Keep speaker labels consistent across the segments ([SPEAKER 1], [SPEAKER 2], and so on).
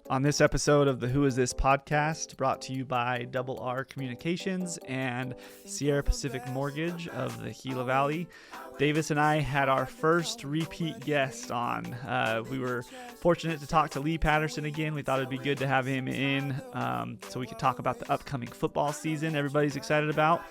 [SPEAKER 1] On this episode of the Who Is This podcast, brought to you by Double R Communications and Sierra Pacific Mortgage of the Gila Valley, Davis and I had our first repeat guest on. We were fortunate to talk to Lee Patterson again. We thought it'd be good to have him in so we could talk about the upcoming football season everybody's excited about.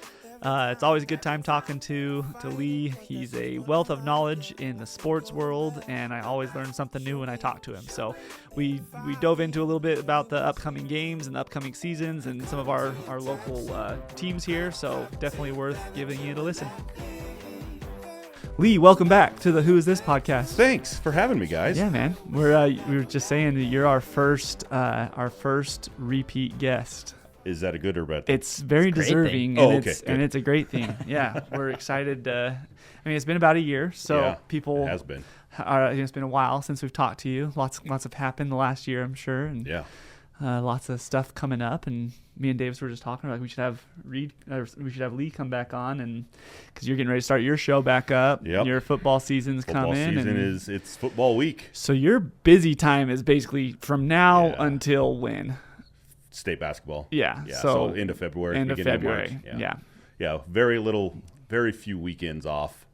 [SPEAKER 1] It's always a good time talking to Lee. He's a wealth of knowledge in the sports world, and I always learn something new when I talk to him. So we dove into a little bit about the upcoming games and the upcoming seasons and some of our local teams here, so definitely worth giving it a listen. Lee, welcome back to the Who Is This podcast.
[SPEAKER 2] Thanks for having me, guys.
[SPEAKER 1] Yeah, man. We were just saying that you're our first repeat guest.
[SPEAKER 2] Is that a good or bad thing?
[SPEAKER 1] It's very deserving, and it's a great thing. Yeah, we're excited. It's been about a year, so people
[SPEAKER 2] it has been.
[SPEAKER 1] It's been a while since we've talked to you. Lots have happened the last year, I'm sure, and lots of stuff coming up. And me and Davis were just talking like we should have Lee come back on, and because you're getting ready to start your show back up.
[SPEAKER 2] Yep.
[SPEAKER 1] Your football season's coming.
[SPEAKER 2] It's football week.
[SPEAKER 1] So your busy time is basically from now until when?
[SPEAKER 2] State basketball.
[SPEAKER 1] Yeah.
[SPEAKER 2] So end of February.
[SPEAKER 1] End of February.
[SPEAKER 2] Of March. Yeah. Very few weekends off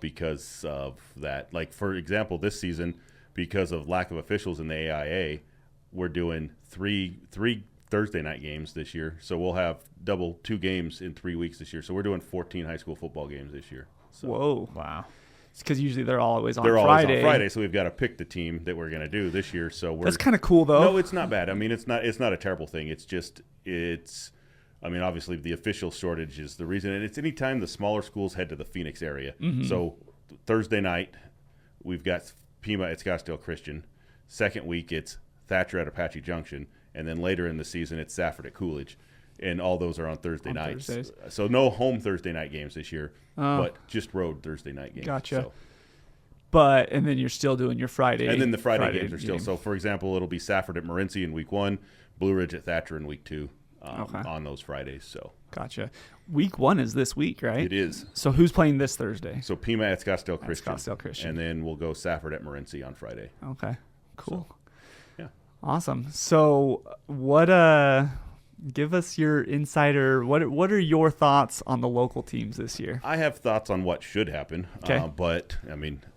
[SPEAKER 2] because of that. Like, for example, this season, because of lack of officials in the AIA, we're doing three Thursday night games this year. So we'll have double 2 games in 3 weeks this year. So we're doing 14 high school football games this year. So,
[SPEAKER 1] whoa. Wow. Because usually they're always on
[SPEAKER 2] Friday.
[SPEAKER 1] Always
[SPEAKER 2] on Friday, so we've got to pick the team that we're going to do this year. So
[SPEAKER 1] that's kind of cool, though.
[SPEAKER 2] No, it's not bad. I mean, it's not a terrible thing. Obviously the official shortage is the reason, and it's anytime the smaller schools head to the Phoenix area. Mm-hmm. So Thursday night, we've got Pima at Scottsdale Christian. Second week, it's Thatcher at Apache Junction, and then later in the season, it's Safford at Coolidge. And all those are on Thursday nights.
[SPEAKER 1] Thursdays.
[SPEAKER 2] So no home Thursday night games this year, but just road Thursday night games.
[SPEAKER 1] Gotcha. So. And then you're still doing your Friday.
[SPEAKER 2] And then the Friday games are still. So, for example, it'll be Safford at Morenci in week 1, Blue Ridge at Thatcher in week 2 on those Fridays. So.
[SPEAKER 1] Gotcha. Week 1 is this week, right?
[SPEAKER 2] It is.
[SPEAKER 1] So who's playing this Thursday?
[SPEAKER 2] So Pima at Scottsdale Christian. And then we'll go Safford at Morenci on Friday.
[SPEAKER 1] Okay. Cool.
[SPEAKER 2] So, yeah.
[SPEAKER 1] Awesome. So give us your insider. What are your thoughts on the local teams this year?
[SPEAKER 2] I have thoughts on what should happen.
[SPEAKER 1] Okay.
[SPEAKER 2] But,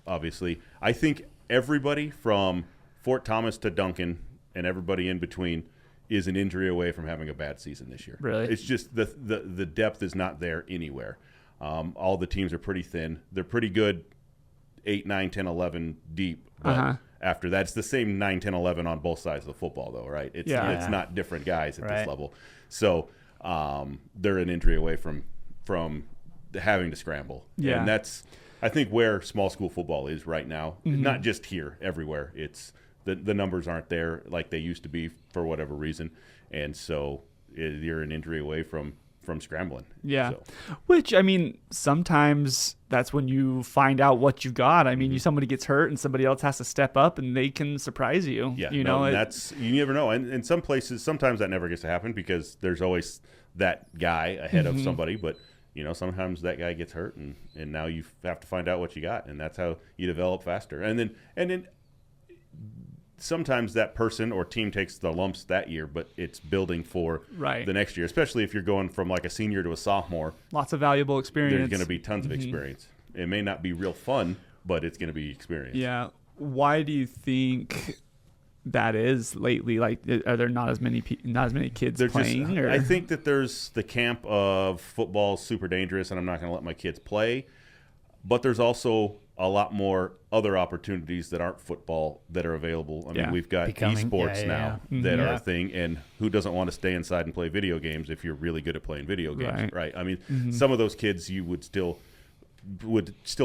[SPEAKER 2] obviously, I think everybody from Fort Thomas to Duncan and everybody in between is an injury away from having a bad season this year.
[SPEAKER 1] Really?
[SPEAKER 2] It's just the depth is not there anywhere. All the teams are pretty thin. They're pretty good 8, 9, 10, 11 deep. But after that, it's the same 9, 10, 11 on both sides of the football, though, right? It's not different guys at this level. So they're an injury away from having to scramble.
[SPEAKER 1] Yeah.
[SPEAKER 2] And that's, I think, where small school football is right now. Mm-hmm. Not just here, everywhere. It's the numbers aren't there like they used to be for whatever reason. And so you're an injury away from scrambling.
[SPEAKER 1] Yeah.
[SPEAKER 2] So.
[SPEAKER 1] Which, sometimes that's when you find out what you got. Somebody gets hurt and somebody else has to step up and they can surprise you.
[SPEAKER 2] Yeah.
[SPEAKER 1] You
[SPEAKER 2] never know. And in some places, sometimes that never gets to happen because there's always that guy ahead of somebody. But, sometimes that guy gets hurt and now you have to find out what you got. And that's how you develop faster. And then sometimes that person or team takes the lumps that year, but it's building for the next year, especially if you're going from like a senior to a sophomore.
[SPEAKER 1] Lots of valuable experience.
[SPEAKER 2] There's going to be tons of experience. It may not be real fun, but it's going to be experience.
[SPEAKER 1] Yeah. Why do you think that is lately? Like, are there not as many kids playing?
[SPEAKER 2] I think that there's the camp of football's super dangerous and I'm not going to let my kids play, but there's also a lot more other opportunities that aren't football that are available. We've got esports now that are a thing, and who doesn't want to stay inside and play video games if you're really good at playing video games, right? Some of those kids you would still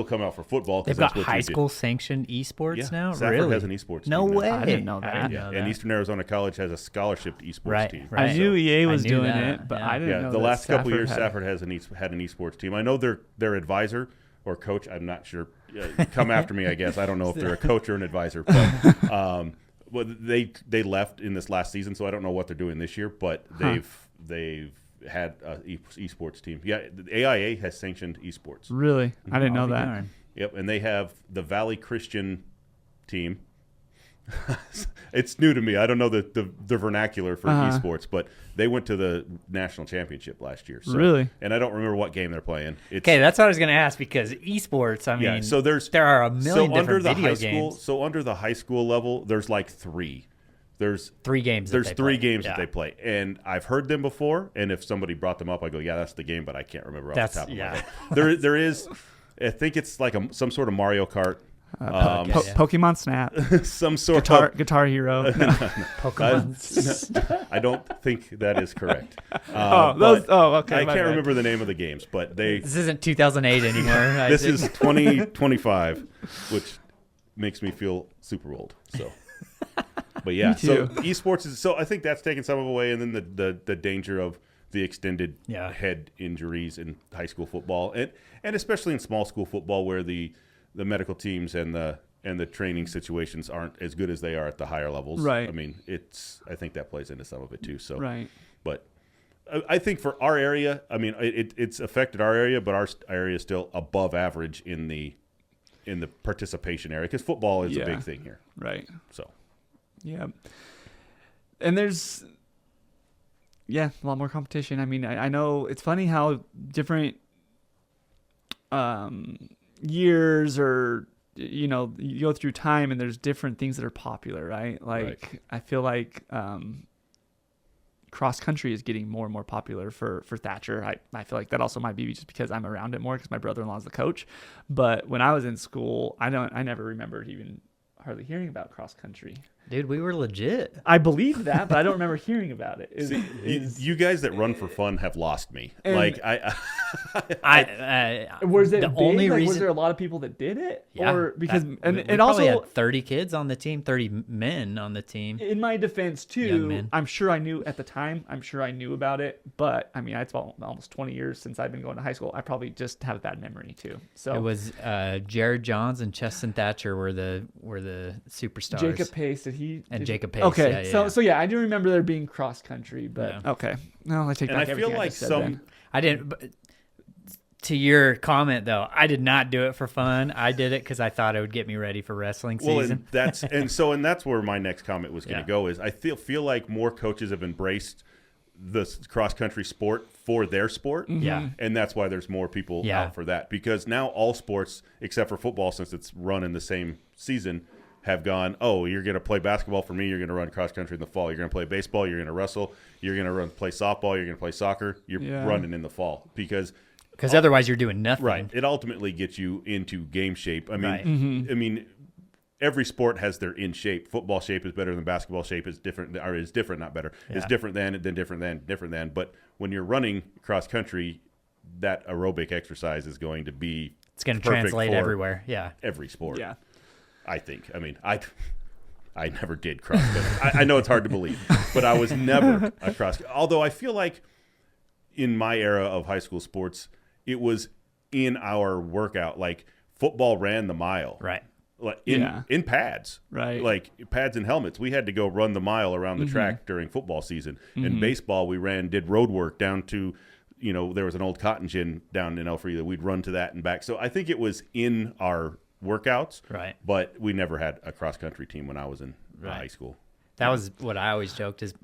[SPEAKER 2] come out for football.
[SPEAKER 3] They've got high school sanctioned esports now?
[SPEAKER 2] Safford has an esports team.
[SPEAKER 3] No way.
[SPEAKER 1] I didn't know that.
[SPEAKER 2] And Eastern Arizona College has a scholarship esports team.
[SPEAKER 1] Right. I knew EA was doing it, but I didn't know
[SPEAKER 2] the last couple years
[SPEAKER 1] Safford
[SPEAKER 2] had an esports team. I know their advisor or coach, I'm not sure. Come after me, I guess. I don't know if they're a coach or an advisor, but they left in this last season, so I don't know what they're doing this year. But they've had an esports team. Yeah, the AIA has sanctioned esports.
[SPEAKER 1] Really, I didn't know that.
[SPEAKER 2] Yep, and they have the Valley Christian team, It's new to me. I don't know the vernacular for esports, but they went to the national championship last year. So,
[SPEAKER 1] really?
[SPEAKER 2] And I don't remember what game they're playing.
[SPEAKER 3] Okay, that's what I was going to ask, because esports, I mean,
[SPEAKER 2] so
[SPEAKER 3] there are a million different video games.
[SPEAKER 2] So under the high school level, there's like three. There's
[SPEAKER 3] 3 games.
[SPEAKER 2] There's 3 games that they play, and I've heard them before. And if somebody brought them up, I go, "Yeah, that's the game," but I can't remember off the top of my head. There is, I think it's like some sort of Mario Kart.
[SPEAKER 1] Pokemon Snap,
[SPEAKER 2] some sort
[SPEAKER 1] of Guitar Hero.
[SPEAKER 3] Pokemon.
[SPEAKER 2] I don't think that is correct.
[SPEAKER 1] Okay.
[SPEAKER 2] I can't remember the name of the games, but
[SPEAKER 3] This isn't 2008 anymore.
[SPEAKER 2] This is 2025, which makes me feel super old. So, but yeah, so esports is I think that's taken some of away, and then the danger of the extended head injuries in high school football, and especially in small school football, where the medical teams and the training situations aren't as good as they are at the higher levels.
[SPEAKER 1] Right.
[SPEAKER 2] I mean, I think that plays into some of it too. So,
[SPEAKER 1] right.
[SPEAKER 2] But I think for our area, I mean, it's affected our area, but our area is still above average in the participation area, because football is a big thing here.
[SPEAKER 1] Right.
[SPEAKER 2] So.
[SPEAKER 1] Yeah. And there's a lot more competition. I mean, I know it's funny how different years, or you go through time, and there's different things that are popular, right? Like I feel like cross country is getting more and more popular for Thatcher. I feel like that also might be just because I'm around it more, because my brother-in-law is the coach. But when I was in school, I never remembered even hardly hearing about cross country.
[SPEAKER 3] Dude, we were legit.
[SPEAKER 1] I believe that, but I don't remember hearing about it.
[SPEAKER 2] You guys that run for fun have lost me. Like
[SPEAKER 1] was it
[SPEAKER 3] the
[SPEAKER 1] big?
[SPEAKER 3] Only reason,
[SPEAKER 1] was there a lot of people that did it?
[SPEAKER 3] Yeah,
[SPEAKER 1] or because
[SPEAKER 3] we
[SPEAKER 1] and
[SPEAKER 3] also
[SPEAKER 1] also
[SPEAKER 3] had 30 kids on the team, 30 men on the team.
[SPEAKER 1] In my defense too, I'm sure I knew at the time. I'm sure I knew about it, but I mean, it's almost 20 years since I've been going to high school. I probably just have a bad memory too. So
[SPEAKER 3] it was Jared Johns and Cheston Thatcher were the superstars.
[SPEAKER 1] Jacob Pace
[SPEAKER 3] Jacob Pace.
[SPEAKER 1] Okay, so I do remember there being cross country, but okay. No, I take back everything.
[SPEAKER 2] And I feel like
[SPEAKER 3] I didn't. To your comment though, I did not do it for fun. I did it because I thought it would get me ready for wrestling season.
[SPEAKER 2] Well, that's where my next comment was going to go. Is I feel like more coaches have embraced the cross country sport for their sport.
[SPEAKER 3] Yeah,
[SPEAKER 2] and that's why there's more people out for that, because now all sports except for football, since it's run in the same season, have gone, oh, you're going to play basketball for me, you're going to run cross country in the fall. You're going to play baseball, you're going to wrestle, you're going to play softball, you're going to play soccer. You're running in the fall because
[SPEAKER 3] otherwise you're doing nothing.
[SPEAKER 2] Right. It ultimately gets you into game shape. I mean, I mean, every sport has their in shape. Football shape is better than basketball shape. Is different, not better. Yeah. It's different than. But when you're running cross country, that aerobic exercise is going to be
[SPEAKER 3] it's going to translate everywhere. Yeah.
[SPEAKER 2] Every sport.
[SPEAKER 1] Yeah.
[SPEAKER 2] I think. I mean, I never did cross country. I know it's hard to believe, but I was never a cross. Although I feel like in my era of high school sports, it was in our workout. Like football ran the mile,
[SPEAKER 3] right?
[SPEAKER 2] Like in pads,
[SPEAKER 1] right?
[SPEAKER 2] Like pads and helmets. We had to go run the mile around the track during football season. In baseball, we did road work down to, there was an old cotton gin down in Elfrida. We'd run to that and back. So I think it was in our workouts,
[SPEAKER 3] right?
[SPEAKER 2] But we never had a cross country team when I was in high school.
[SPEAKER 3] That was what I always joked is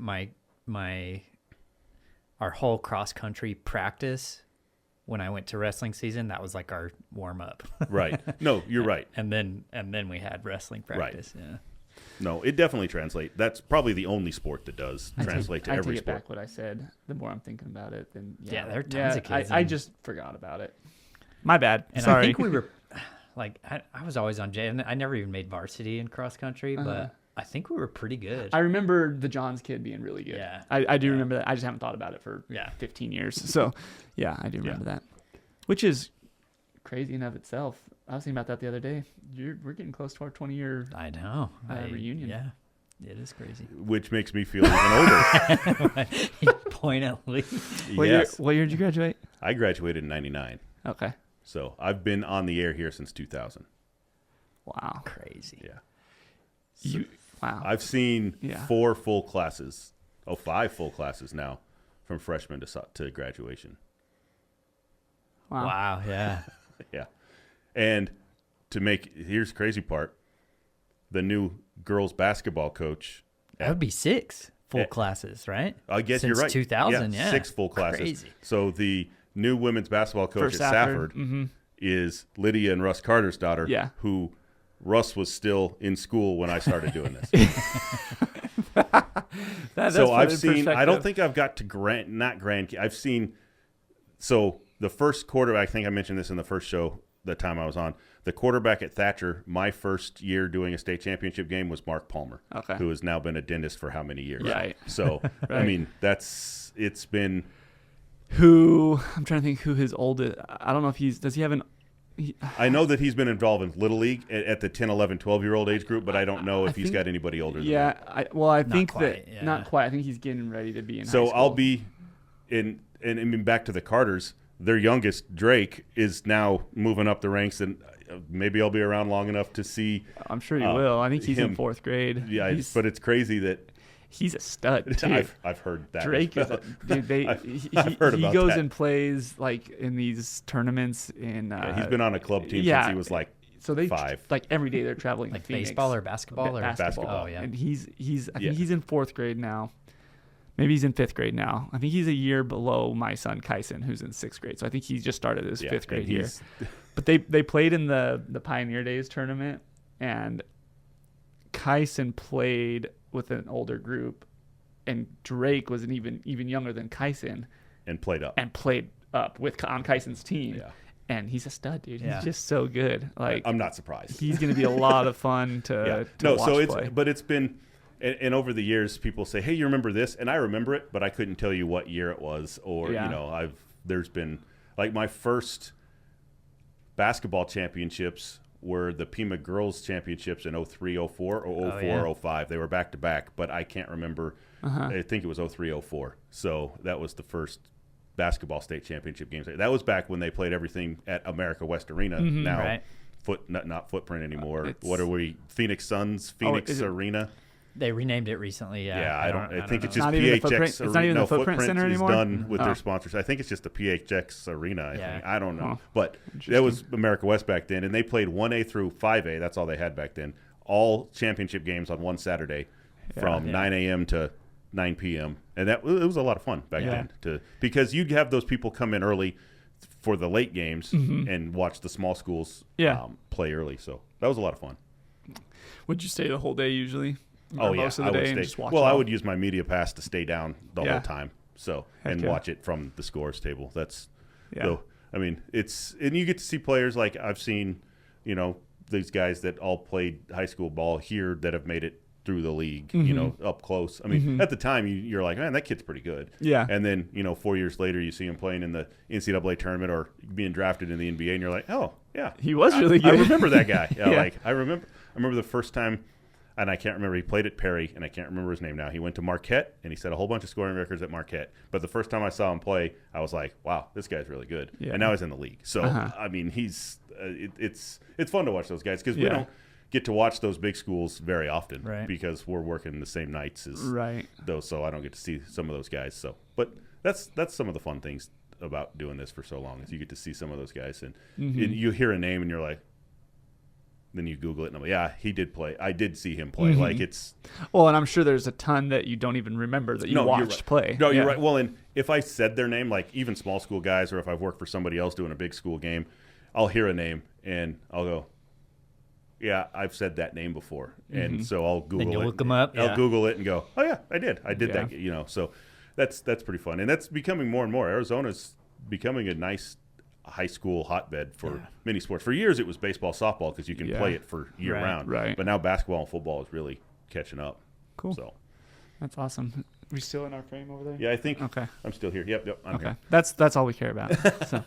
[SPEAKER 3] our whole cross country practice when I went to wrestling season, that was like our warm up.
[SPEAKER 2] Right. No, you're right.
[SPEAKER 3] And then we had wrestling practice. Right. Yeah.
[SPEAKER 2] No, it definitely translates. That's probably the only sport that does translate to every sport.
[SPEAKER 1] I take it back what I said. The more I'm thinking about it, then
[SPEAKER 3] there are tons of kids.
[SPEAKER 1] I just forgot about it. My bad.
[SPEAKER 3] And
[SPEAKER 1] Sorry.
[SPEAKER 3] I think we were like I was always on J, and I never even made varsity in cross country, but I think we were pretty good.
[SPEAKER 1] I remember the Johns kid being really good.
[SPEAKER 3] Yeah,
[SPEAKER 1] I do remember that. I just haven't thought about it for 15 years. So yeah, I do remember that, which is crazy in of itself. I was thinking about that the other day. We're getting close to our 20-year.
[SPEAKER 3] I know
[SPEAKER 1] reunion.
[SPEAKER 3] Yeah, it is crazy.
[SPEAKER 2] Which makes me feel even older.
[SPEAKER 3] Point at Lee.
[SPEAKER 1] What year did you graduate?
[SPEAKER 2] I graduated in '99.
[SPEAKER 1] Okay.
[SPEAKER 2] So I've been on the air here since 2000.
[SPEAKER 1] Wow.
[SPEAKER 3] Crazy.
[SPEAKER 2] Yeah.
[SPEAKER 1] So, wow.
[SPEAKER 2] I've seen 5 full classes now from freshman to graduation.
[SPEAKER 1] Wow.
[SPEAKER 3] Yeah.
[SPEAKER 2] Yeah. And here's the crazy part. the new girls basketball coach.
[SPEAKER 3] That would be 6 full classes, right?
[SPEAKER 2] I guess
[SPEAKER 3] Since
[SPEAKER 2] you're right.
[SPEAKER 3] 2000, yeah.
[SPEAKER 2] 6 full classes.
[SPEAKER 3] Crazy.
[SPEAKER 2] So the new women's basketball coach
[SPEAKER 1] For
[SPEAKER 2] at Safford
[SPEAKER 1] Mm-hmm.
[SPEAKER 2] is Lydia and Russ Carter's daughter, who Russ was still in school when I started doing this. So I've seen, I don't think I've got to I've seen, so the first quarterback, I think I mentioned this in the first show, the time I was on, the quarterback at Thatcher, my first year doing a state championship game was Mark Palmer, who has now been a dentist for how many years?
[SPEAKER 1] Right.
[SPEAKER 2] So, I mean, it's been.
[SPEAKER 1] I'm trying to think who his oldest, I don't know if does he have
[SPEAKER 2] I know that he's been involved in Little League at the 10, 11, 12-year-old age group, but I don't know if he's got anybody older than that.
[SPEAKER 1] I think
[SPEAKER 3] quite,
[SPEAKER 1] not quite. I think he's getting ready to be in high
[SPEAKER 2] So
[SPEAKER 1] school.
[SPEAKER 2] I'll be in, and I mean, back to the Carters, their youngest, Drake, is now moving up the ranks, and maybe I'll be around long enough to see.
[SPEAKER 1] I'm sure you will. I think he's in 4th grade.
[SPEAKER 2] Yeah, but it's crazy that
[SPEAKER 1] he's a stud, too.
[SPEAKER 2] I've heard that.
[SPEAKER 1] Drake is he goes and plays like in these tournaments in
[SPEAKER 2] he's been on a club team since he was like
[SPEAKER 1] so they
[SPEAKER 2] 5.
[SPEAKER 1] Like every day they're traveling
[SPEAKER 3] like
[SPEAKER 1] to Phoenix.
[SPEAKER 3] baseball or basketball or
[SPEAKER 2] basketball.
[SPEAKER 3] Oh, yeah.
[SPEAKER 1] And I think he's in 4th grade now. Maybe he's in 5th grade now. I think he's a year below my son Kyson, who's in 6th grade. So I think he just started his 5th grade year. But they played in the Pioneer Days tournament, and Kyson played with an older group, and Drake was an even younger than Kyson,
[SPEAKER 2] and played up
[SPEAKER 1] on Kyson's team.
[SPEAKER 2] Yeah.
[SPEAKER 1] And he's a stud, dude.
[SPEAKER 3] Yeah.
[SPEAKER 1] He's just so good. Like,
[SPEAKER 2] I'm not surprised.
[SPEAKER 1] He's going to be a lot of fun to watch play.
[SPEAKER 2] But it's been, and over the years, people say, "Hey, you remember this?" And I remember it, but I couldn't tell you what year it was, or there's been like my first basketball championships were the Pima Girls Championships in 03, 04, or 04, 05. They were back to back, but I can't remember. I think it was 03, 04. So that was the first basketball state championship games. That was back when they played everything at America West Arena. Now, not Footprint anymore. What are we? Phoenix Suns, Phoenix Arena.
[SPEAKER 3] They renamed it recently. Yeah,
[SPEAKER 2] I think it's just
[SPEAKER 1] not
[SPEAKER 2] PHX.
[SPEAKER 1] It's not even the Footprint Center anymore.
[SPEAKER 2] Is done with their sponsors. I think it's just the PHX Arena. I think. I don't know,
[SPEAKER 1] Oh,
[SPEAKER 2] but that was America West back then, and they played 1A through 5A. That's all they had back then. All championship games on one Saturday, from 9 a.m. to 9 p.m. And it was a lot of fun back then, because you'd have those people come in early for the late games and watch the small schools play early. So that was a lot of fun.
[SPEAKER 1] Would you stay the whole day usually?
[SPEAKER 2] Most of the day and just watch I would use my media pass to stay down the whole time. So watch it from the scores table. That's I mean, and you get to see players like I've seen, these guys that all played high school ball here that have made it through the league, up close. I mean, at the time you're like, man, that kid's pretty good. Yeah. And then, 4 years later you see him playing in the NCAA tournament or being drafted in the NBA and you're like, oh, yeah.
[SPEAKER 1] He was really good.
[SPEAKER 2] I remember that guy. Like I remember the first time, and I can't remember, he played at Perry, and I can't remember his name now. He went to Marquette, and he set a whole bunch of scoring records at Marquette. But the first time I saw him play, I was like, wow, this guy's really good. Yeah. And now he's in the league. So, I mean, he's it's fun to watch those guys because we don't get to watch those big schools very often because we're working the same nights as those, so I don't get to see some of those guys. So, but that's some of the fun things about doing this for so long is you get to see some of those guys, and you hear a name, and you're like, then you Google it, and I'm like, yeah, he did play. I did see him play. Like it's
[SPEAKER 1] well, and I'm sure there's a ton that you don't even remember that you watched play.
[SPEAKER 2] No, you're right. Well, and if I said their name, like even small school guys, or if I've worked for somebody else doing a big school game, I'll hear a name and I'll go, yeah, I've said that name before, and so I'll Google
[SPEAKER 3] then you'll
[SPEAKER 2] it.
[SPEAKER 3] Look them up.
[SPEAKER 2] I'll Google it and go, oh yeah, I did that. So that's pretty fun, and that's becoming more and more. Arizona's becoming a nice high school hotbed for many sports. For years, it was baseball, softball because you can play it for year round. Right. But now basketball and football is really catching up.
[SPEAKER 1] Cool.
[SPEAKER 2] So
[SPEAKER 1] that's awesome. Are we still in our frame over there?
[SPEAKER 2] Yeah, I think. Okay. I'm still here. Yep. I'm here.
[SPEAKER 1] That's all we care about. So.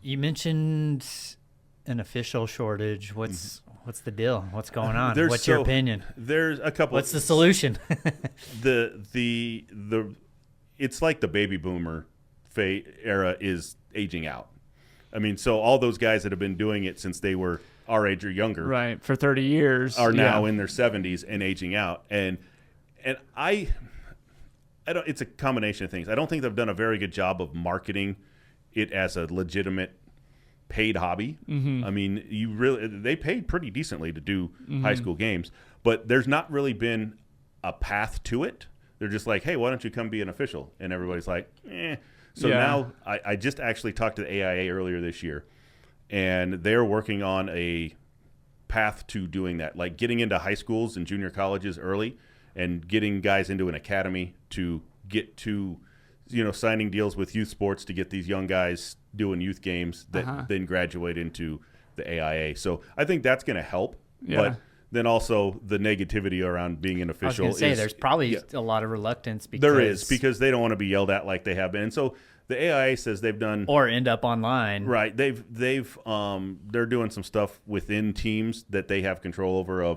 [SPEAKER 3] You mentioned an official shortage. What's the deal? What's going on? What's your opinion?
[SPEAKER 2] There's a couple.
[SPEAKER 3] What's the solution?
[SPEAKER 2] the it's like the baby boomer era is aging out. I mean, so all those guys that have been doing it since they were our age or younger,
[SPEAKER 1] for 30 years,
[SPEAKER 2] are now in their 70s and aging out. And I don't. It's a combination of things. I don't think they've done a very good job of marketing it as a legitimate paid hobby.
[SPEAKER 1] Mm-hmm.
[SPEAKER 2] I mean, they paid pretty decently to do
[SPEAKER 1] Mm-hmm.
[SPEAKER 2] high school games, but there's not really been a path to it. They're just like, hey, why don't you come be an official? And everybody's like, eh. So now I just actually talked to the AIA earlier this year, and they're working on a path to doing that, like getting into high schools and junior colleges early and getting guys into an academy to get to, signing deals with youth sports to get these young guys doing youth games that then graduate into the AIA. So I think that's going to help.
[SPEAKER 1] Yeah.
[SPEAKER 2] But then also the negativity around being an official.
[SPEAKER 3] I was going to say, there's probably a lot of reluctance.
[SPEAKER 2] Because they don't want to be yelled at like they have been. And so the AIA says they've done,
[SPEAKER 3] or end up online.
[SPEAKER 2] Right. They're doing some stuff within teams that they have control over.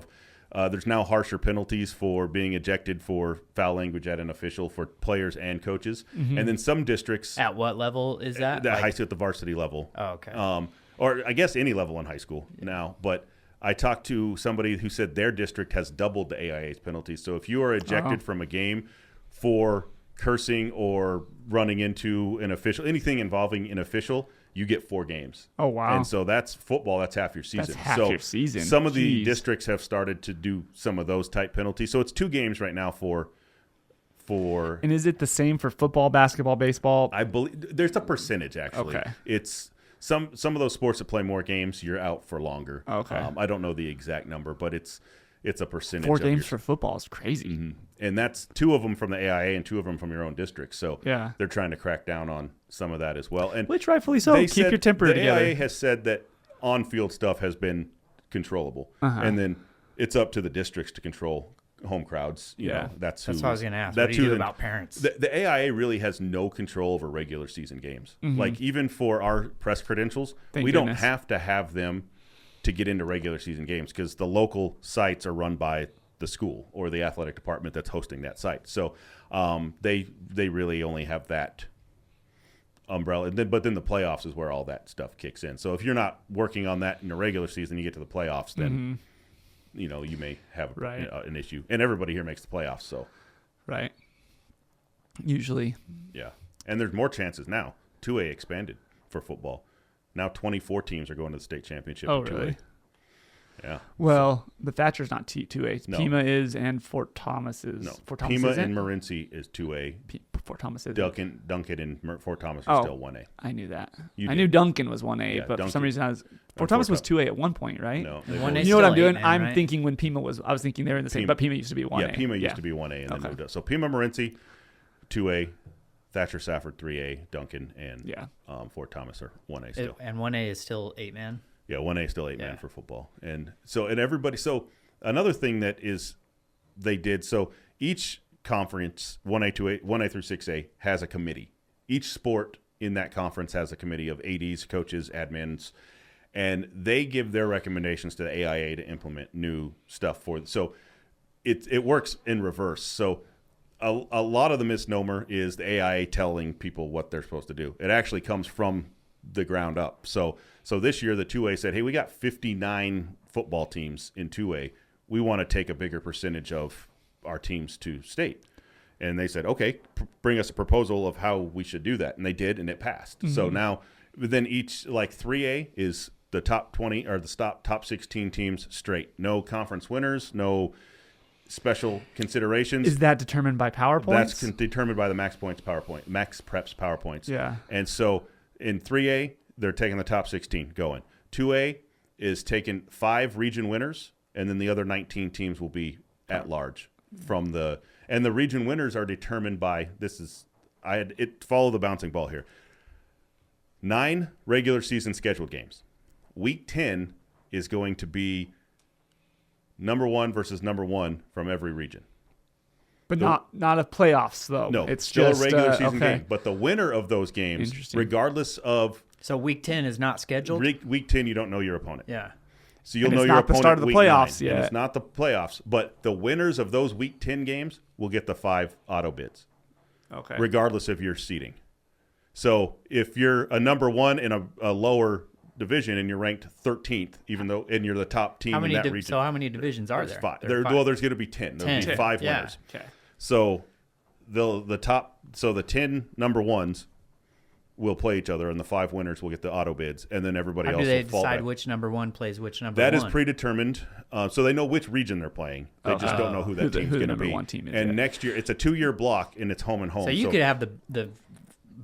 [SPEAKER 2] There's now harsher penalties for being ejected for foul language at an official for players and coaches.
[SPEAKER 1] Mm-hmm.
[SPEAKER 2] And then some districts
[SPEAKER 3] At what level is that?
[SPEAKER 2] high school, at the varsity level.
[SPEAKER 3] Oh, okay.
[SPEAKER 2] Or I guess any level in high school now. But I talked to somebody who said their district has doubled the AIA's penalties. So if you are ejected from a game for cursing or running into an official, anything involving an official, you get 4 games.
[SPEAKER 1] Oh, wow.
[SPEAKER 2] And so that's football. That's half your season.
[SPEAKER 1] That's half your season.
[SPEAKER 2] Some of the
[SPEAKER 1] Jeez.
[SPEAKER 2] districts have started to do some of those type penalties. So it's 2 games right now for.
[SPEAKER 1] And is it the same for football, basketball, baseball?
[SPEAKER 2] I believe there's a percentage actually.
[SPEAKER 1] Okay.
[SPEAKER 2] It's some of those sports that play more games, you're out for longer.
[SPEAKER 1] Okay.
[SPEAKER 2] I don't know the exact number, but it's a percentage.
[SPEAKER 1] 4
[SPEAKER 2] of
[SPEAKER 1] games for football is crazy.
[SPEAKER 2] Mm-hmm. And that's 2 of them from the AIA and 2 of them from your own district. So they're trying to crack down on some of that as well. And
[SPEAKER 1] which rightfully so. Keep your temper together.
[SPEAKER 2] The AIA has said that on-field stuff has been controllable, and then it's up to the districts to control home crowds. You know, that's what
[SPEAKER 3] I was going to ask. What do you do about parents?
[SPEAKER 2] The AIA really has no control over regular season games. Like even for our press credentials, we don't have to have them to get into regular season games because the local sites are run by the school or the athletic department that's hosting that site. So they really only have that umbrella. But then the playoffs is where all that stuff kicks in. So if you're not working on that in the regular season, you get to the playoffs, then you may have an issue. And everybody here makes the playoffs. So
[SPEAKER 1] usually.
[SPEAKER 2] Yeah. And there's more chances now. 2A expanded for football. Now 24 teams are going to the state championship in 2A.
[SPEAKER 1] Really?
[SPEAKER 2] Yeah.
[SPEAKER 1] Well, but Thatcher's not 2A.
[SPEAKER 2] No.
[SPEAKER 1] Pima is, and Fort Thomas is.
[SPEAKER 2] No.
[SPEAKER 1] Fort Thomas
[SPEAKER 2] Pima
[SPEAKER 1] isn't?
[SPEAKER 2] and Morenci is 2A.
[SPEAKER 1] Fort Thomas is.
[SPEAKER 2] Duncan and Fort Thomas are still 1A.
[SPEAKER 1] I knew that.
[SPEAKER 2] You
[SPEAKER 1] I
[SPEAKER 2] did.
[SPEAKER 1] knew Duncan was 1A,
[SPEAKER 2] Yeah,
[SPEAKER 1] but for some
[SPEAKER 2] Duncan.
[SPEAKER 1] reason Fort Thomas was 2A at one point, right?
[SPEAKER 2] No.
[SPEAKER 3] And
[SPEAKER 2] they
[SPEAKER 3] 1A
[SPEAKER 2] both-
[SPEAKER 1] You know what I'm
[SPEAKER 3] still
[SPEAKER 1] doing?
[SPEAKER 3] 8,
[SPEAKER 1] I'm
[SPEAKER 3] right?
[SPEAKER 1] thinking when Pima was, I was thinking they were in the same, but Pima used to be 1A.
[SPEAKER 2] Yeah, Pima used to be 1A and then moved up. So Pima, Morenci, 2A, Thatcher, Safford, 3A, Duncan, and Fort Thomas are 1A still.
[SPEAKER 3] And 1A is still 8-man.
[SPEAKER 2] Yeah, 1A is still 8-man for football. And everybody, so another thing that is they did, so each conference, 1A through 6A, has a committee. Each sport in that conference has a committee of ADs, coaches, admins, and they give their recommendations to the AIA to implement new stuff for. So it works in reverse. So a lot of the misnomer is the AIA telling people what they're supposed to do. It actually comes from the ground up. So this year the 2A said, hey, we got 59 football teams in 2A. We want to take a bigger percentage of our teams to state. And they said, okay, bring us a proposal of how we should do that. And they did, and it passed. Mm-hmm. So now then each, like 3A is the top 20 or the top 16 teams straight. No conference winners, no special considerations.
[SPEAKER 1] Is that determined by PowerPoints?
[SPEAKER 2] That's determined by the Max Preps PowerPoints.
[SPEAKER 1] Yeah.
[SPEAKER 2] And so in 3A, they're taking the top 16 going. 2A is taking 5 region winners, and then the other 19 teams will be at large from the – and the region winners are determined by – follow the bouncing ball here. 9 regular season scheduled games. Week 10 is going to be number 1 versus number 1 from every region.
[SPEAKER 1] But not a playoffs, though.
[SPEAKER 2] No,
[SPEAKER 1] it's
[SPEAKER 2] still
[SPEAKER 1] just
[SPEAKER 2] a regular season game. But the winner of those games, regardless of –
[SPEAKER 3] So week 10 is not scheduled?
[SPEAKER 2] Week 10, you don't know your opponent.
[SPEAKER 3] Yeah.
[SPEAKER 2] So you'll
[SPEAKER 1] And
[SPEAKER 2] know
[SPEAKER 1] it's
[SPEAKER 2] your
[SPEAKER 1] not the
[SPEAKER 2] opponent
[SPEAKER 1] start of the
[SPEAKER 2] week
[SPEAKER 1] playoffs
[SPEAKER 2] 9,
[SPEAKER 1] yet.
[SPEAKER 2] and it's not the playoffs. But the winners of those week 10 games will get the 5 auto bids, regardless of your seeding. So if you're a number 1 in a lower division and you're ranked 13th, and you're the top team in that region.
[SPEAKER 3] So how many divisions are there?
[SPEAKER 2] 5. There's going to be 10. There'll be 5 winners.
[SPEAKER 1] Okay.
[SPEAKER 2] So the 10 number 1s will play each other, and the 5 winners will get the auto bids, and then everybody else
[SPEAKER 3] How do they
[SPEAKER 2] will fall
[SPEAKER 3] decide
[SPEAKER 2] back.
[SPEAKER 3] which number 1 plays which number
[SPEAKER 2] That
[SPEAKER 3] 1?
[SPEAKER 2] is predetermined, so they know which region they're playing. They just don't know who that team's going to be.
[SPEAKER 1] One team is,
[SPEAKER 2] and next year, it's a 2-year block, and it's home and home.
[SPEAKER 3] So you could have the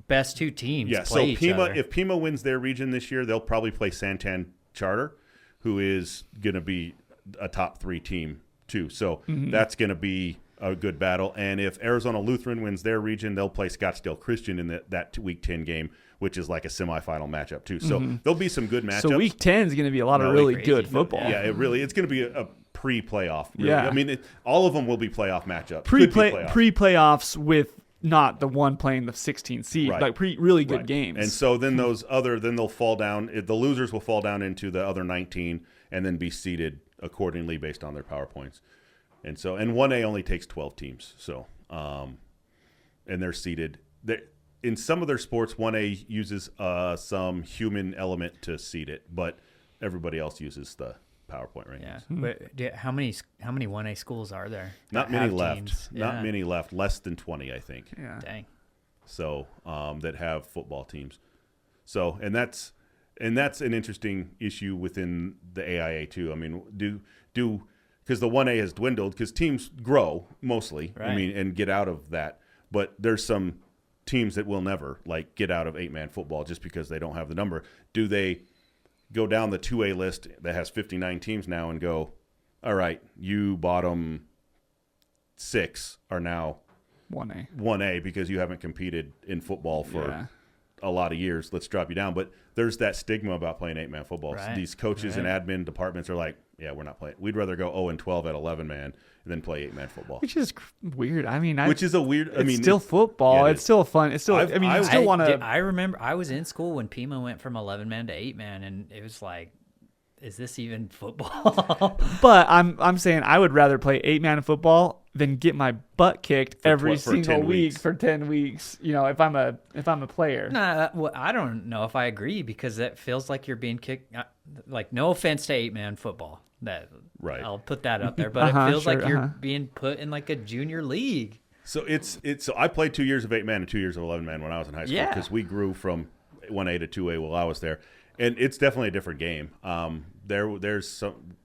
[SPEAKER 3] best 2 teams play each other.
[SPEAKER 2] If Pima wins their region this year, they'll probably play Santan Charter, who is going to be a top 3 team too. So that's going to be a good battle. And if Arizona Lutheran wins their region, they'll play Scottsdale Christian in that Week 10 game, which is like a semifinal matchup too. So there'll be some good matchups.
[SPEAKER 1] So Week 10 is going to be a lot of really good football.
[SPEAKER 2] Yeah, it's going to be a pre-playoff. Really.
[SPEAKER 1] Yeah.
[SPEAKER 2] I mean, all of them will be playoff matchups.
[SPEAKER 1] Pre-playoffs with not the one playing the 16th seed,
[SPEAKER 2] Right.
[SPEAKER 1] like really good games.
[SPEAKER 2] And so then they'll fall down. The losers will fall down into the other 19 and then be seeded accordingly based on their PowerPoints. And 1A only takes 12 teams. So, and they're seeded. In some of their sports, 1A uses some human element to seed it, but everybody else uses the PowerPoint rankings.
[SPEAKER 3] Yeah. But how many 1A schools are there?
[SPEAKER 2] Not many left.
[SPEAKER 3] Teams?
[SPEAKER 2] Not many left. Less than 20, I think.
[SPEAKER 1] Yeah.
[SPEAKER 3] Dang.
[SPEAKER 2] So that have football teams. So and that's an interesting issue within the AIA too. I mean, because the 1A has dwindled because teams grow mostly.
[SPEAKER 3] Right.
[SPEAKER 2] I mean, and get out of that. But there's some teams that will never get out of 8-man football just because they don't have the number. Do they go down the 2A list that has 59 teams now and go, all right, you bottom 6 are now 1A because you haven't competed in football for a lot of years. Let's drop you down. But there's that stigma about playing 8-man football.
[SPEAKER 3] Right.
[SPEAKER 2] These coaches and admin departments are like, yeah, we're not playing. We'd rather go 0-12 at 11-man than play 8-man football.
[SPEAKER 1] Which is weird. I mean,
[SPEAKER 2] which is a weird.
[SPEAKER 1] It's still football.
[SPEAKER 2] Yeah,
[SPEAKER 1] it's still fun. It's still. You still want to.
[SPEAKER 3] I remember I was in school when Pima went from 11-man to 8-man, and it was like, is this even football?
[SPEAKER 1] But I'm saying I would rather play 8-man football than get my butt kicked every single week for 10 weeks. You know, if I'm a player.
[SPEAKER 3] Nah, well, I don't know if I agree because that feels like you're being kicked. Like, no offense to 8-man football.
[SPEAKER 2] Right.
[SPEAKER 3] I'll put that up there, but it feels like you're being put in like a junior league.
[SPEAKER 2] So so I played 2 years of 8-man and 2 years of 11-man when I was in high school because we grew from 1A to 2A while I was there, and it's definitely a different game. There's some.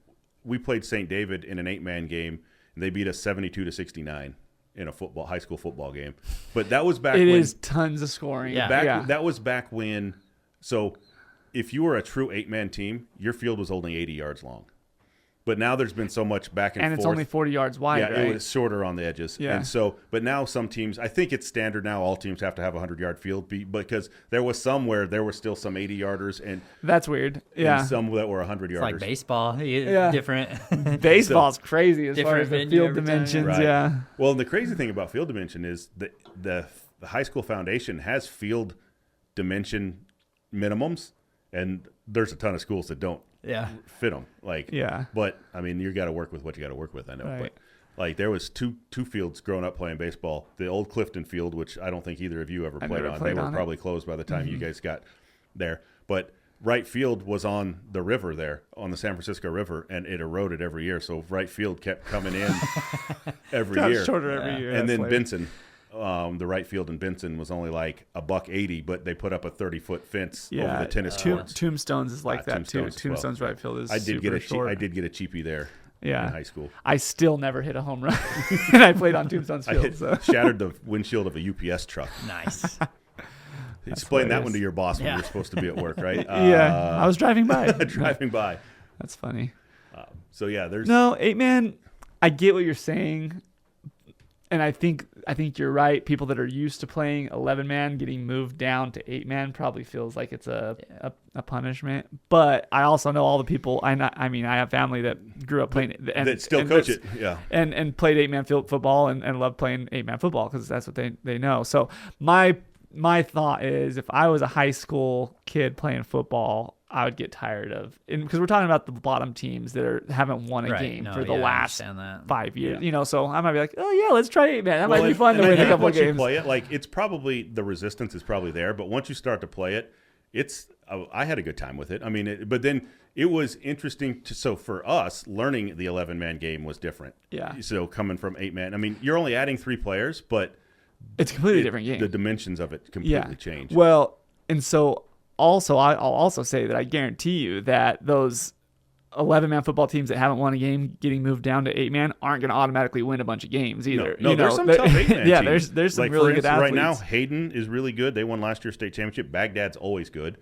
[SPEAKER 2] We played St. David in an 8-man game, and they beat us 72-69 in a high school football game. But that was back. It is
[SPEAKER 1] tons of scoring.
[SPEAKER 3] Yeah.
[SPEAKER 2] That was back when. So if you were a true 8-man team, your field was only 80 yards long. But now there's been so much back and forth.
[SPEAKER 1] And it's only 40 yards wide,
[SPEAKER 2] yeah,
[SPEAKER 1] right?
[SPEAKER 2] It was shorter on the edges.
[SPEAKER 1] Yeah.
[SPEAKER 2] And so, but now some teams, I think it's standard now, all teams have to have a 100-yard field because there was some where there were still some 80-yarders. And
[SPEAKER 1] that's weird. Yeah.
[SPEAKER 2] And some that were 100-yarders.
[SPEAKER 3] It's like baseball. Different.
[SPEAKER 1] Baseball's crazy as far as the
[SPEAKER 3] venue
[SPEAKER 1] field dimensions.
[SPEAKER 2] Right.
[SPEAKER 1] Yeah.
[SPEAKER 2] Well, and the crazy thing about field dimension is that the high school foundation has field dimension minimums, and there's a ton of schools that don't fit them. But I mean, you got to work with what you got to work with. I know, but like there was two fields growing up playing baseball. The old Clifton field, which I don't think either of you ever played on. They were probably closed by the time you guys got there. But right field was on the river there, on the San Francisco River, and it eroded every year. So right field kept coming in every year.
[SPEAKER 1] Shorter every year.
[SPEAKER 2] And then Benson. The right field in Benson was only like $180, but they put up a 30-foot fence over the tennis courts.
[SPEAKER 1] Tombstones is like that too. Tombstones right field is super short.
[SPEAKER 2] I did get a cheapie there in high school.
[SPEAKER 1] I still never hit a home run, and I played on Tombstones field.
[SPEAKER 2] Shattered the windshield of a UPS truck.
[SPEAKER 3] Nice.
[SPEAKER 2] Explain that one to your boss when you're supposed to be at work, right?
[SPEAKER 1] I was driving by.
[SPEAKER 2] That's
[SPEAKER 1] funny.
[SPEAKER 2] So yeah, there's
[SPEAKER 1] 8-man. I get what you're saying. And I think you're right. People that are used to playing 11-man getting moved down to 8-man probably feels like it's a punishment. But I also know all the people. I have family that grew up playing and
[SPEAKER 2] that still coach it,
[SPEAKER 1] and played 8-man football and love playing 8-man football because that's what they know. So my thought is, if I was a high school kid playing football, I would get tired of, because we're talking about the bottom teams that haven't won a game for the last 5 years. You know, so I might be like, oh yeah, let's try 8-man. That might be fun to win a couple of games.
[SPEAKER 2] You play it, like it's probably the resistance is probably there, but once you start to play it, I had a good time with it. I mean, but then it was interesting so for us, learning the 11-man game was different.
[SPEAKER 1] Yeah.
[SPEAKER 2] So coming from 8-man, I mean, you're only adding 3 players, but
[SPEAKER 1] it's a completely different game.
[SPEAKER 2] The dimensions of it completely change.
[SPEAKER 1] Well, And so also, I'll also say that I guarantee you that those 11-man football teams that haven't won a game getting moved down to 8-man aren't going to automatically win a bunch of games either.
[SPEAKER 2] No, there's some tough 8-man
[SPEAKER 1] yeah,
[SPEAKER 2] teams.
[SPEAKER 1] there's some
[SPEAKER 2] like,
[SPEAKER 1] really
[SPEAKER 2] for
[SPEAKER 1] good
[SPEAKER 2] instance,
[SPEAKER 1] athletes.
[SPEAKER 2] Right now, Hayden is really good. They won last year's state championship. Baghdad's always good.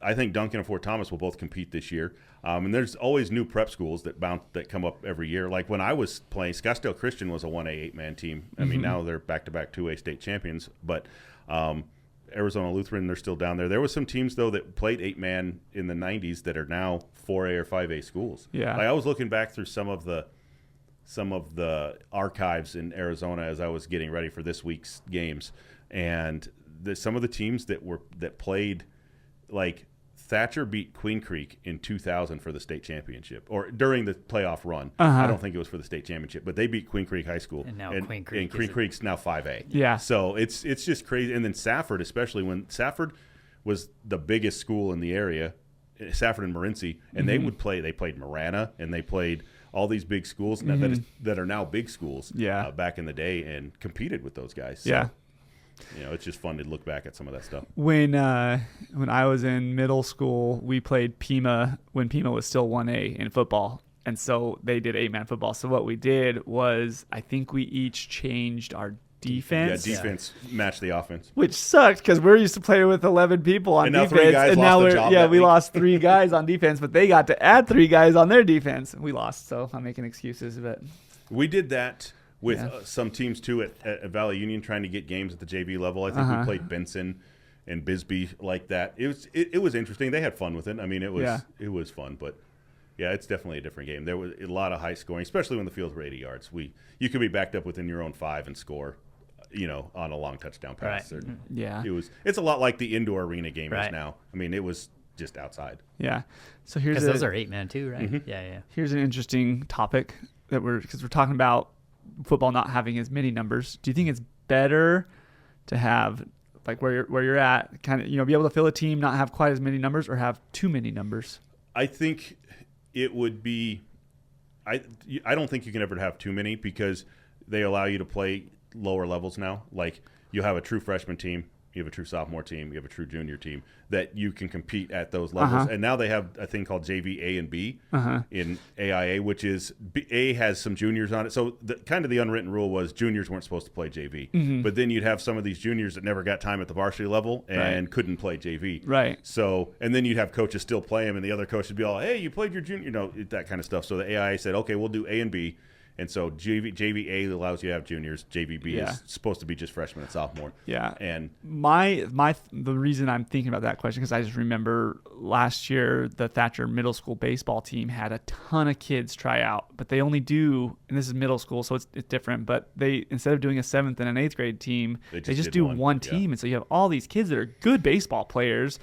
[SPEAKER 2] I think Duncan and Fort Thomas will both compete this year. And there's always new prep schools that come up every year. Like when I was playing, Scottsdale Christian was a 1A 8-man team. I mean, now they're back-to-back 2A state champions. But Arizona Lutheran, they're still down there. There was some teams, though, that played 8-man in the 90s that are now 4A or 5A schools.
[SPEAKER 1] Yeah.
[SPEAKER 2] Like I was looking back through some of the archives in Arizona as I was getting ready for this week's games. And some of the teams that played, like Thatcher beat Queen Creek in 2000 for the state championship, or during the playoff run. I don't think it was for the state championship, but they beat Queen Creek High School.
[SPEAKER 3] And now Queen Creek
[SPEAKER 2] Creek's now 5A.
[SPEAKER 1] Yeah.
[SPEAKER 2] So it's just crazy. And then Safford, especially when Safford was the biggest school in the area, Safford and Morenci, and they played Marana, and they played all these big schools that are now big schools back in the day, and competed with those guys. So, it's just fun to look back at some of that stuff.
[SPEAKER 1] When I was in middle school, we played Pima when Pima was still 1A in football. And so they did 8-man football. So what we did was, I think we each changed our defense.
[SPEAKER 2] Yeah, defense matched the offense.
[SPEAKER 1] Which sucked because we're used to playing with 11 people on
[SPEAKER 2] and now
[SPEAKER 1] defense.
[SPEAKER 2] 3 guys
[SPEAKER 1] and
[SPEAKER 2] lost
[SPEAKER 1] now
[SPEAKER 2] the job
[SPEAKER 1] we lost 3 guys on defense, but they got to add 3 guys on their defense. We lost, so I'm making excuses. But
[SPEAKER 2] we did that with some teams too at Valley Union, trying to get games at the JV level. I think we played Benson and Bisbee like that. It was interesting. They had fun with it. I mean, it was fun, but yeah, it's definitely a different game. There was a lot of high scoring, especially when the fields were 80 yards. You could be backed up within your own 5 and score, on a long touchdown pass.
[SPEAKER 3] Right.
[SPEAKER 1] Yeah,
[SPEAKER 2] it's a lot like the indoor arena game is now. I mean, it was just outside.
[SPEAKER 1] Yeah. So here's
[SPEAKER 3] those are 8-man too, right? Yeah.
[SPEAKER 1] Here's an interesting topic because we're talking about football not having as many numbers. Do you think it's better to have, like where you're at, kind of be able to fill a team, not have quite as many numbers, or have too many numbers?
[SPEAKER 2] I think it would be. I don't think you can ever have too many, because they allow you to play lower levels now. Like you have a true freshman team, you have a true sophomore team, you have a true junior team that you can compete at those levels. And now they have a thing called JV A and B in AIA, which is A has some juniors on it. So the unwritten rule was juniors weren't supposed to play JV. But then you'd have some of these juniors that never got time at the varsity level and couldn't play JV.
[SPEAKER 1] Right.
[SPEAKER 2] So, and then you'd have coaches still play them, and the other coach would be all, hey, you played your junior, that kind of stuff. So the AIA said, okay, we'll do A and B. And so JV A allows you to have juniors. JVB is supposed to be just freshman and sophomore.
[SPEAKER 1] Yeah.
[SPEAKER 2] And
[SPEAKER 1] the reason I'm thinking about that question, because I just remember last year the Thatcher middle school baseball team had a ton of kids try out, but they only do, and this is middle school, so it's different, but they, instead of doing a 7th and an 8th grade team, they just do one team. And so you have all these kids that are good baseball players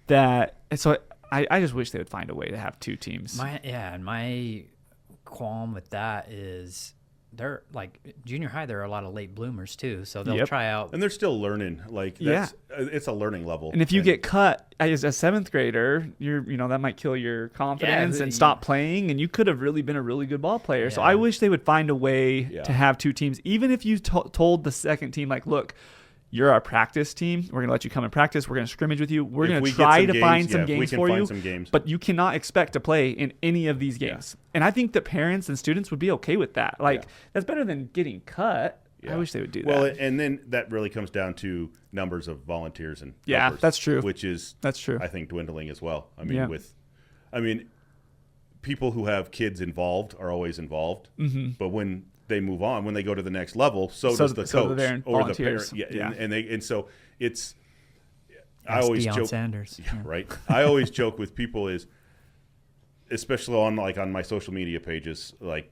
[SPEAKER 1] and so I just wish they would find a way to have 2 teams.
[SPEAKER 3] My qualm with that is they're like junior high, there are a lot of late bloomers too, so they'll try out,
[SPEAKER 2] and they're still learning. It's a learning level.
[SPEAKER 1] And if you get cut as a 7th grader, that might kill your confidence and stop playing, and you could have really been a really good ball player. So I wish they would find a way to have 2 teams, even if you told the second team, like, look, you're our practice team. We're going to let you come and practice. We're going to scrimmage with you. We're going to try to find some games for you. But you cannot expect to play in any of these games. Yeah. And I think that parents and students would be okay with that. That's better than getting cut. Yeah. I wish they would do that.
[SPEAKER 2] Well, and then that really comes down to numbers of volunteers and helpers,
[SPEAKER 1] that's true.
[SPEAKER 2] That's true. I think dwindling as well. I mean, people who have kids involved are always involved. But when they move on, when they go to the next level, so does the coach or the parent. And so it's. I always joke.
[SPEAKER 3] Sanders.
[SPEAKER 2] Yeah, right. I always joke with people is, especially on my social media pages, like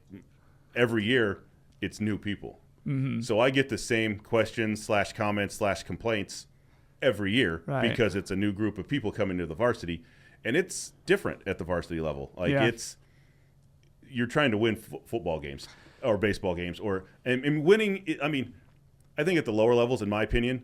[SPEAKER 2] every year it's new people. So I get the same questions / comments / complaints every year because it's a new group of people coming to the varsity, and it's different at the varsity level. You're trying to win football games or baseball games, and winning. I mean, I think at the lower levels, in my opinion,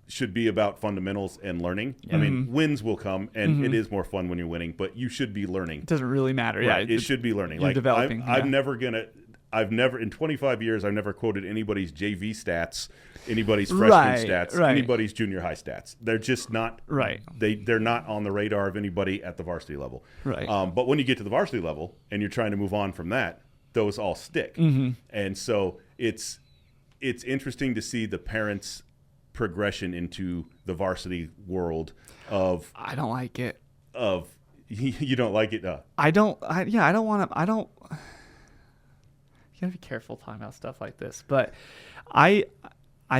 [SPEAKER 2] should be about fundamentals and learning. I mean, wins will come, and it is more fun when you're winning, but you should be learning.
[SPEAKER 1] It doesn't really matter.
[SPEAKER 2] Right. It should be learning.
[SPEAKER 1] You're developing.
[SPEAKER 2] I'm never gonna. I've never in 25 years I've never quoted anybody's JV stats, anybody's freshman stats, anybody's junior high stats. They're just not They're not on the radar of anybody at the varsity level.
[SPEAKER 1] Right.
[SPEAKER 2] But when you get to the varsity level and you're trying to move on from that, those all stick. Mm-hmm. And so it's interesting to see the parents' progression into the varsity world of.
[SPEAKER 1] I don't like it.
[SPEAKER 2] Of you don't like it.
[SPEAKER 1] I don't want to. You gotta be careful talking about stuff like this, but I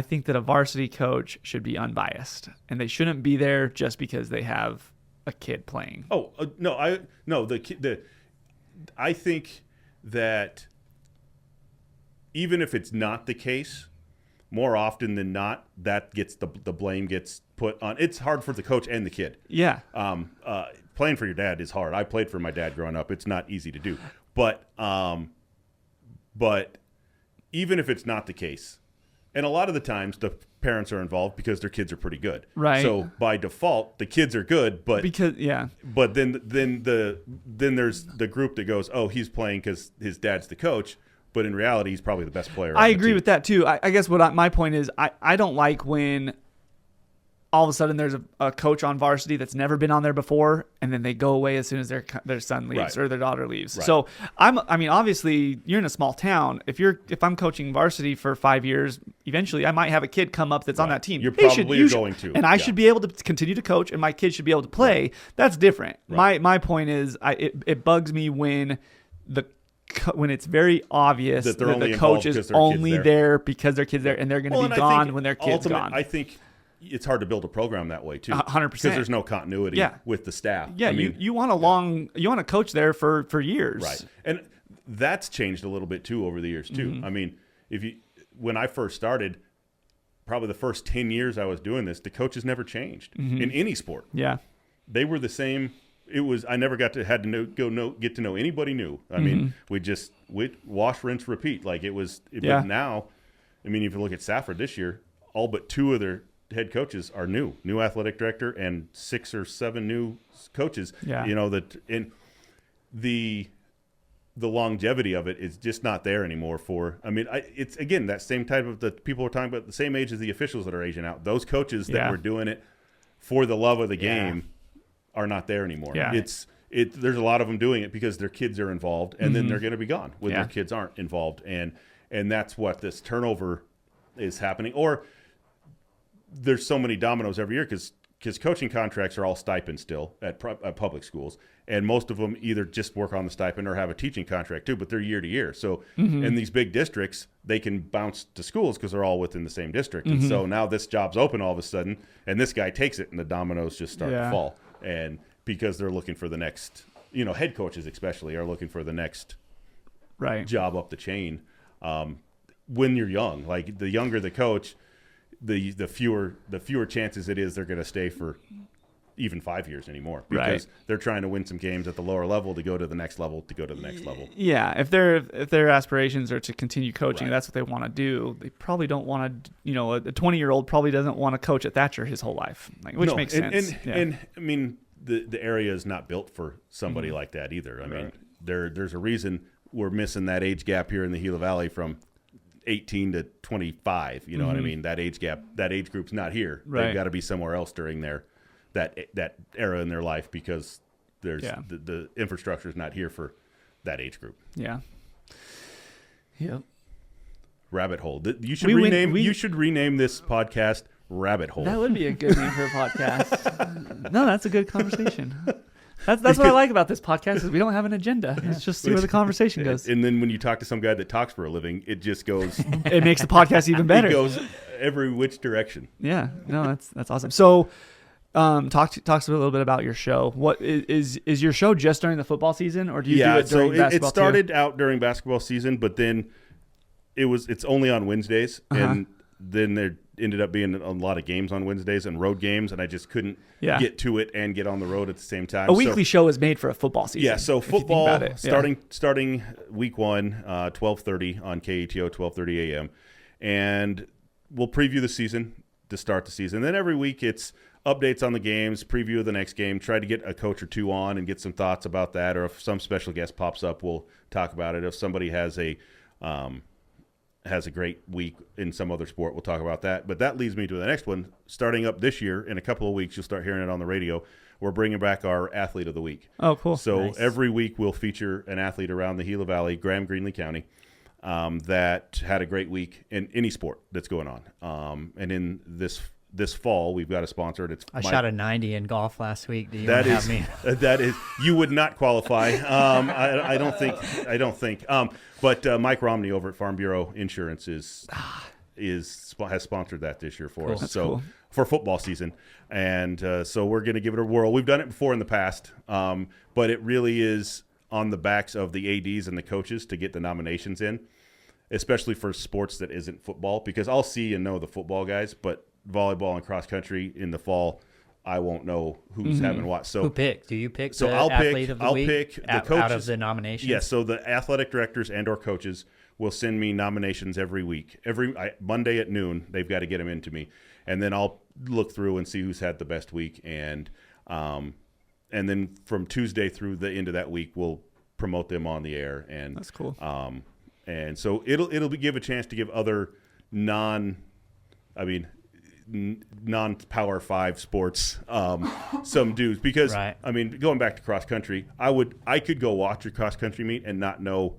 [SPEAKER 1] think that a varsity coach should be unbiased, and they shouldn't be there just because they have a kid playing.
[SPEAKER 2] Oh I think that even if it's not the case, more often than not, that gets the blame gets put on. It's hard for the coach and the kid.
[SPEAKER 1] Yeah.
[SPEAKER 2] Playing for your dad is hard. I played for my dad growing up. It's not easy to do, but even if it's not the case, and a lot of the times the parents are involved because their kids are pretty good.
[SPEAKER 1] Right.
[SPEAKER 2] So by default, the kids are good, but But then there's the group that goes, oh, he's playing because his dad's the coach, but in reality, he's probably the best player.
[SPEAKER 1] I agree with that too. I guess my point is I don't like when all of a sudden there's a coach on varsity that's never been on there before, and then they go away as soon as their son leaves or their daughter leaves. Right. So obviously you're in a small town. If I'm coaching varsity for 5 years, eventually I might have a kid come up that's on that team.
[SPEAKER 2] You're probably going to,
[SPEAKER 1] and I should be able to continue to coach, and my kid should be able to play. Right. That's different. Right. My point is, it bugs me when it's very obvious that the coach is only there because their kid's there, and they're going to be gone when their kid's gone.
[SPEAKER 2] I think it's hard to build a program that way too.
[SPEAKER 1] 100%.
[SPEAKER 2] Because there's no continuity with the staff.
[SPEAKER 1] Yeah, you want a coach there for years.
[SPEAKER 2] Right. And that's changed a little bit too over the years too. Mm-hmm. I mean, when I first started, probably the first 10 years I was doing this, the coaches never changed in any sport.
[SPEAKER 1] Yeah.
[SPEAKER 2] They were the same. I never get to know anybody new. I mean, we wash, rinse, repeat. Like it was. But now, I mean, if you look at Safford this year, all but 2 of their head coaches are new athletic director, and 6 or 7 new coaches.
[SPEAKER 1] Yeah.
[SPEAKER 2] And the longevity of it is just not there anymore. It's again that same type of the people we're talking about, the same age as the officials that are aging out. Those coaches that were doing it for the love of the game are not there anymore.
[SPEAKER 1] Yeah.
[SPEAKER 2] There's a lot of them doing it because their kids are involved, and then they're going to be gone when their kids aren't involved, and that's what this turnover is happening. Or there's so many dominoes every year because coaching contracts are all stipend still at public schools, and most of them either just work on the stipend or have a teaching contract too, but they're year to year. So in these big districts, they can bounce to schools because they're all within the same district. And so now this job's open all of a sudden, and this guy takes it, and the dominoes just start to fall. And because they're looking for the next, head coaches especially are looking for the next job up the chain. When you're young, like the younger the coach, the fewer chances it is they're going to stay for even 5 years anymore, because they're trying to win some games at the lower level to go to the next level, Yeah, if their aspirations are to continue coaching, that's what they want to do. They probably don't want to, a 20-year-old probably doesn't want to coach at Thatcher his whole life, which makes sense. And I mean, the area is not built for somebody like that either. I mean, there's a reason we're missing that age gap here in the Gila Valley from 18 to 25, you know what I mean? That age gap, that age group's not here. They've got to be somewhere else during that era in their life, because there's the infrastructure is not here for that age group.
[SPEAKER 1] Yeah. Yep.
[SPEAKER 2] Rabbit Hole. You should rename this podcast Rabbit Hole.
[SPEAKER 1] That would be a good name for a podcast. No, that's a good conversation. That's what I like about this podcast, is we don't have an agenda. It's just see where the conversation goes.
[SPEAKER 2] And then when you talk to some guy that talks for a living, it just goes.
[SPEAKER 1] It makes the podcast even better.
[SPEAKER 2] It goes every which direction.
[SPEAKER 1] Yeah, no, that's awesome. So, talk to us a little bit about your show. What is your show just during the football season, or do you do it during basketball?
[SPEAKER 2] It started out during basketball season, but then it's only on Wednesdays, and then there ended up being a lot of games on Wednesdays and road games, and I just couldn't get to it and get on the road at the same time.
[SPEAKER 1] A weekly show is made for a football season.
[SPEAKER 2] Yeah, so football starting week 1, 12:30 on KATO, 12:30 a.m. And we'll preview the season to start the season. Then every week it's updates on the games, preview of the next game, try to get a coach or two on and get some thoughts about that, or if some special guest pops up, we'll talk about it. If somebody has a has a great week in some other sport. We'll talk about that. But that leads me to the next one. Starting up this year, in a couple of weeks, you'll start hearing it on the radio. We're bringing back our Athlete of the Week.
[SPEAKER 1] Oh, cool.
[SPEAKER 2] So
[SPEAKER 3] Nice.
[SPEAKER 2] every week we'll feature an athlete around the Gila Valley, Graham-Greenlee County, that had a great week in any sport that's going on. And in this fall, we've got a sponsor.
[SPEAKER 3] I shot a 90 in golf last week. Do you
[SPEAKER 2] That
[SPEAKER 3] want
[SPEAKER 2] is,
[SPEAKER 3] to have me?
[SPEAKER 2] that is, you would not qualify. I don't think. But Mike Romney over at Farm Bureau Insurance has sponsored that this year for us.
[SPEAKER 1] That's
[SPEAKER 2] So
[SPEAKER 1] cool.
[SPEAKER 2] for football season, and so we're going to give it a whirl. We've done it before in the past, but it really is on the backs of the ADs and the coaches to get the nominations in, especially for sports that isn't football. Because I'll see and know the football guys, but volleyball and cross country in the fall, I won't know who's having what. So
[SPEAKER 3] Who picked? Do you pick
[SPEAKER 2] So
[SPEAKER 3] the
[SPEAKER 2] I'll
[SPEAKER 3] athlete of the week
[SPEAKER 2] pick the
[SPEAKER 3] out
[SPEAKER 2] coaches.
[SPEAKER 3] of the nominations?
[SPEAKER 2] Yes, so the athletic directors and or coaches will send me nominations every week. Monday at noon, they've got to get them into me. And then I'll look through and see who's had the best week. And then from Tuesday through the end of that week, we'll promote them on the air. And
[SPEAKER 1] That's cool.
[SPEAKER 2] and so it'll give a chance to give other non-Power 5 sports some dues, because
[SPEAKER 3] Right.
[SPEAKER 2] I mean, going back to cross country, I could go watch a cross country meet and not know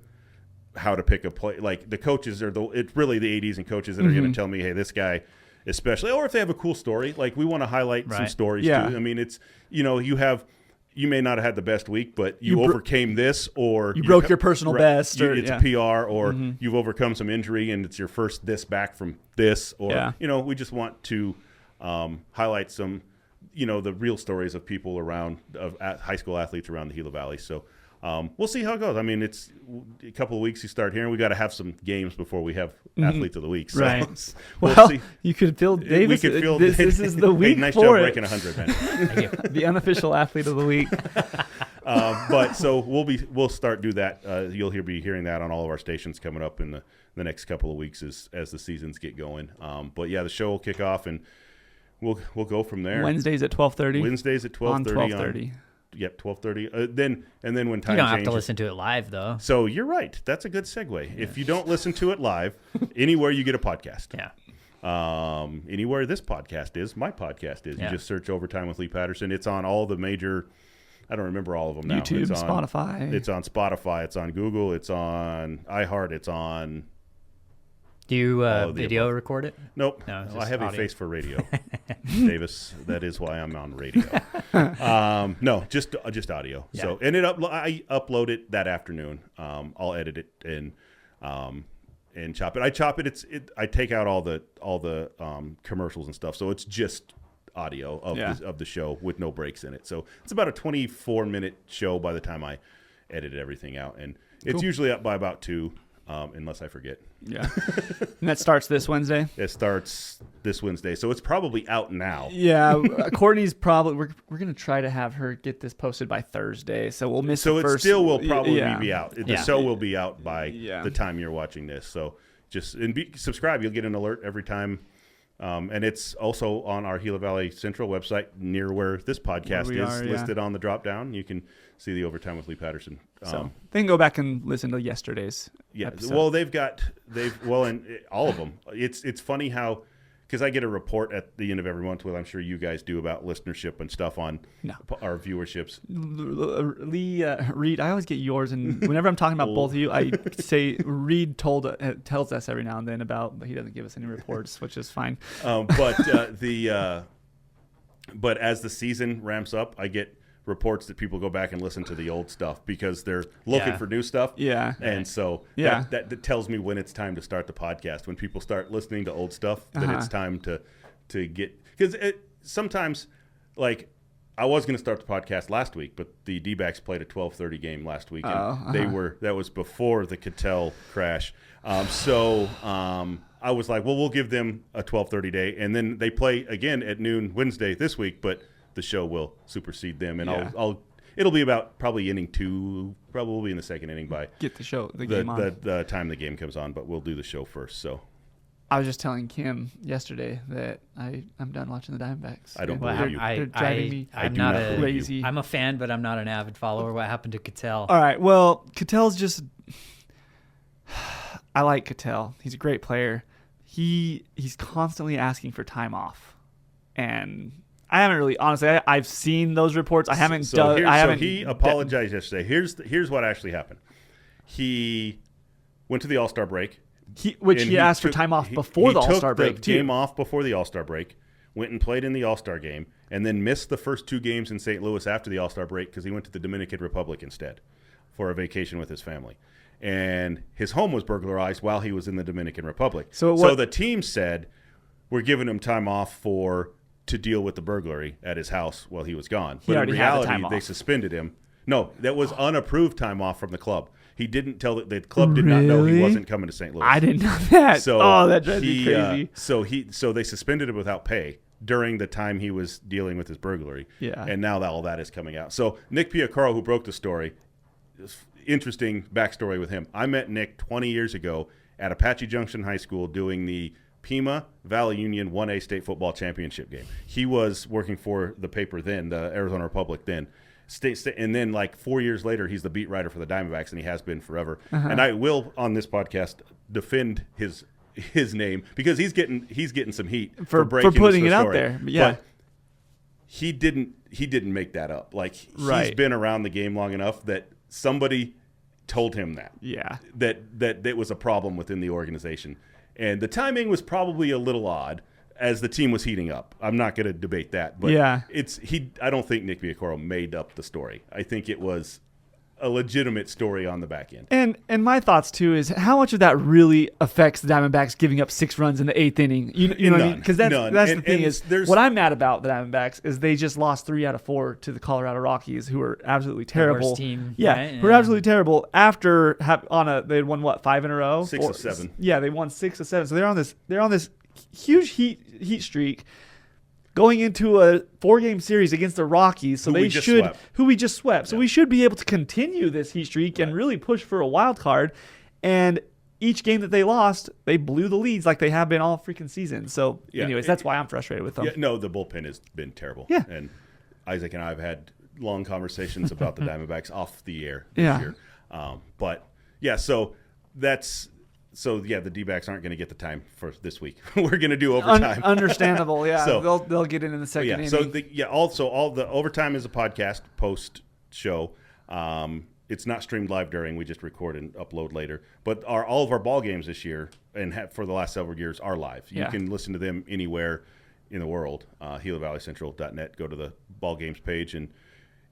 [SPEAKER 2] how to pick a play. Like the coaches it's really the ADs and coaches that are going to tell me, hey, this guy especially, or if they have a cool story, like we want to highlight some
[SPEAKER 3] Right.
[SPEAKER 2] stories
[SPEAKER 1] Yeah.
[SPEAKER 2] too. I mean, it's, you may not have had the best week, but you overcame this, or
[SPEAKER 1] You broke your personal best, or
[SPEAKER 2] it's
[SPEAKER 1] yeah.
[SPEAKER 2] a PR, or you've overcome some injury and it's your first this back from this, or we just want to highlight some, the real stories of people of high school athletes around the Gila Valley. So we'll see how it goes. I mean, it's a couple of weeks you start hearing. We got to have some games before we have athletes of the week. So
[SPEAKER 1] Right.
[SPEAKER 2] we'll
[SPEAKER 1] Well,
[SPEAKER 2] see.
[SPEAKER 1] you could fill Davis.
[SPEAKER 2] We could fill
[SPEAKER 1] this is the week
[SPEAKER 2] hey, nice
[SPEAKER 1] for
[SPEAKER 2] job
[SPEAKER 1] it.
[SPEAKER 2] breaking 100, man.
[SPEAKER 1] The unofficial athlete of the week.
[SPEAKER 2] But so we'll start do that. You'll be hearing that on all of our stations coming up in the next couple of weeks as the seasons get going. But yeah, the show will kick off and we'll go from there.
[SPEAKER 1] Wednesdays at 12:30.
[SPEAKER 2] Wednesdays at 12:30
[SPEAKER 1] on 12:30.
[SPEAKER 2] Yep, 12:30. Then when time
[SPEAKER 3] You don't have
[SPEAKER 2] changes,
[SPEAKER 3] to listen to it live, though.
[SPEAKER 2] So you're right. That's a good segue. If you don't listen to it live, anywhere you get a podcast.
[SPEAKER 3] Yeah.
[SPEAKER 2] Anywhere this podcast is, my podcast is.
[SPEAKER 3] Yeah.
[SPEAKER 2] You just search Overtime with Lee Patterson. It's on all the major, I don't remember all of them now.
[SPEAKER 1] YouTube,
[SPEAKER 2] It's on
[SPEAKER 1] Spotify.
[SPEAKER 2] It's on Spotify. It's on Google. It's on iHeart. It's on...
[SPEAKER 3] Do you
[SPEAKER 2] of the
[SPEAKER 3] video
[SPEAKER 2] above.
[SPEAKER 3] record it?
[SPEAKER 2] Nope.
[SPEAKER 3] No, it's
[SPEAKER 2] I
[SPEAKER 3] just
[SPEAKER 2] have a
[SPEAKER 3] audio.
[SPEAKER 2] face for radio, Davis. That is why I'm on radio. No, just audio.
[SPEAKER 3] Yeah.
[SPEAKER 2] So I upload it that afternoon. I'll edit it and chop it. I chop it. I take out all the commercials and stuff. So it's just audio of the show with no breaks in it. So it's about a 24-minute show by the time I edit everything out, and it's usually up by about 2. Unless I forget.
[SPEAKER 1] Yeah. And that starts this Wednesday?
[SPEAKER 2] It starts this Wednesday, so it's probably out now.
[SPEAKER 1] Yeah. Courtney's probably, we're going to try to have her get this posted by Thursday. So we'll miss
[SPEAKER 2] So
[SPEAKER 1] the
[SPEAKER 2] it
[SPEAKER 1] first.
[SPEAKER 2] still will probably
[SPEAKER 1] yeah.
[SPEAKER 2] be out. The
[SPEAKER 3] Yeah.
[SPEAKER 2] show will be out by
[SPEAKER 1] Yeah.
[SPEAKER 2] the time you're watching this. So just subscribe. You'll get an alert every time. And it's also on our Gila Valley Central website near where this podcast
[SPEAKER 1] Where we
[SPEAKER 2] is
[SPEAKER 1] are, yeah.
[SPEAKER 2] listed on the drop down. You can see the Overtime with Lee Patterson.
[SPEAKER 1] So they can go back and listen to yesterday's
[SPEAKER 2] Yeah,
[SPEAKER 1] episode.
[SPEAKER 2] well, and all of them. It's funny how, because I get a report at the end of every month, what I'm sure you guys do about listenership and stuff on our viewerships.
[SPEAKER 1] Lee, Reed, I always get yours, and whenever I'm talking about both of you, I say Reed tells us every now and then about, but he doesn't give us any reports, which is fine.
[SPEAKER 2] But as the season ramps up, I get reports that people go back and listen to the old stuff because they're looking for new stuff.
[SPEAKER 1] Yeah.
[SPEAKER 2] And so that tells me when it's time to start the podcast. When people start listening to old stuff, then it's time to get, because sometimes, like, I was going to start the podcast last week, but the D-backs played a 12:30 game last week, and that was before the Cattell crash. So I was like, well, we'll give them a 12:30 day, and then they play again at noon Wednesday this week, but the show will supersede them, and it'll be about probably inning 2, probably in the second inning by
[SPEAKER 1] Get the game on.
[SPEAKER 2] the time the game comes on, but we'll do the show first. So
[SPEAKER 1] I was just telling Kim yesterday that I'm done watching the Diamondbacks.
[SPEAKER 2] I don't
[SPEAKER 3] Well,
[SPEAKER 2] believe you.
[SPEAKER 1] They're driving me
[SPEAKER 3] I'm
[SPEAKER 2] do
[SPEAKER 3] not
[SPEAKER 2] not
[SPEAKER 3] a
[SPEAKER 2] believe
[SPEAKER 1] crazy.
[SPEAKER 3] I'm a fan, but I'm not an avid follower. What happened to Cattell?
[SPEAKER 1] All right. Well, Cattell's just. I like Cattell. He's a great player. He's constantly asking for time off, and I haven't really, honestly. I've seen those reports. I haven't done.
[SPEAKER 2] So he apologized yesterday. Here's what actually happened. He went to the All-Star break.
[SPEAKER 1] He asked for time off before the All-Star break,
[SPEAKER 2] too.
[SPEAKER 1] too.
[SPEAKER 2] Game off before the All-Star break, went and played in the All-Star game, and then missed the first 2 games in St. Louis after the All-Star break because he went to the Dominican Republic instead for a vacation with his family. And his home was burglarized while he was in the Dominican Republic. So the team said, we're giving him time off to deal with the burglary at his house while he was gone. But in reality, they suspended him. No, that was unapproved time off from the club. He didn't tell the club did not know he wasn't coming to St. Louis.
[SPEAKER 1] I didn't know that.
[SPEAKER 2] So
[SPEAKER 1] that drives me crazy.
[SPEAKER 2] So they suspended him without pay during the time he was dealing with his burglary.
[SPEAKER 1] Yeah.
[SPEAKER 2] And now all that is coming out. So Nick Piacaro, who broke the story, interesting backstory with him. I met Nick 20 years ago at Apache Junction High School doing the Pima Valley Union 1A state football championship game. He was working for the paper then, the Arizona Republic then. And then like 4 years later, he's the beat writer for the Diamondbacks, and he has been forever. And I will, on this podcast, defend his name because he's getting some heat for
[SPEAKER 1] putting it out there. Yeah.
[SPEAKER 2] But he didn't make that up. Like he's been around the game long enough that somebody told him that. Yeah. That was a problem within the organization. And the timing was probably a little odd as the team was heating up. I'm not going to debate that, but I don't think Nick Piacaro made up the story. I think it was a legitimate story on the back end.
[SPEAKER 1] And my thoughts too is how much of that really affects the Diamondbacks giving up 6 runs in the 8th inning. You know what I mean? Because that's the thing is what I'm mad about the Diamondbacks is they just lost 3 out of 4 to the Colorado Rockies, who are absolutely terrible.
[SPEAKER 3] The worst team,
[SPEAKER 1] who are absolutely terrible. After they had won 5 in a row,
[SPEAKER 2] 6 or 7.
[SPEAKER 1] Yeah, they won 6 or 7. So they're on this huge heat streak, going into a 4-game series against the Rockies, who we just swept. So we should be able to continue this heat streak and really push for a wild card. And each game that they lost, they blew the leads like they have been all freaking season. So, anyways, that's why I'm frustrated with them.
[SPEAKER 2] Yeah, no, the bullpen has been terrible.
[SPEAKER 1] Yeah.
[SPEAKER 2] And Isaac and I have had long conversations about the Diamondbacks off the air this year. So the D-backs aren't going to get the time for this week. We're going to do overtime.
[SPEAKER 1] Understandable, yeah. So, they'll get in the second inning.
[SPEAKER 2] So all the overtime is a podcast post show. It's not streamed live during. We just record and upload later. But all of our ball games this year and for the last several years are live. You can listen to them anywhere in the world. GilaValleyCentral.net. Go to the ball games page and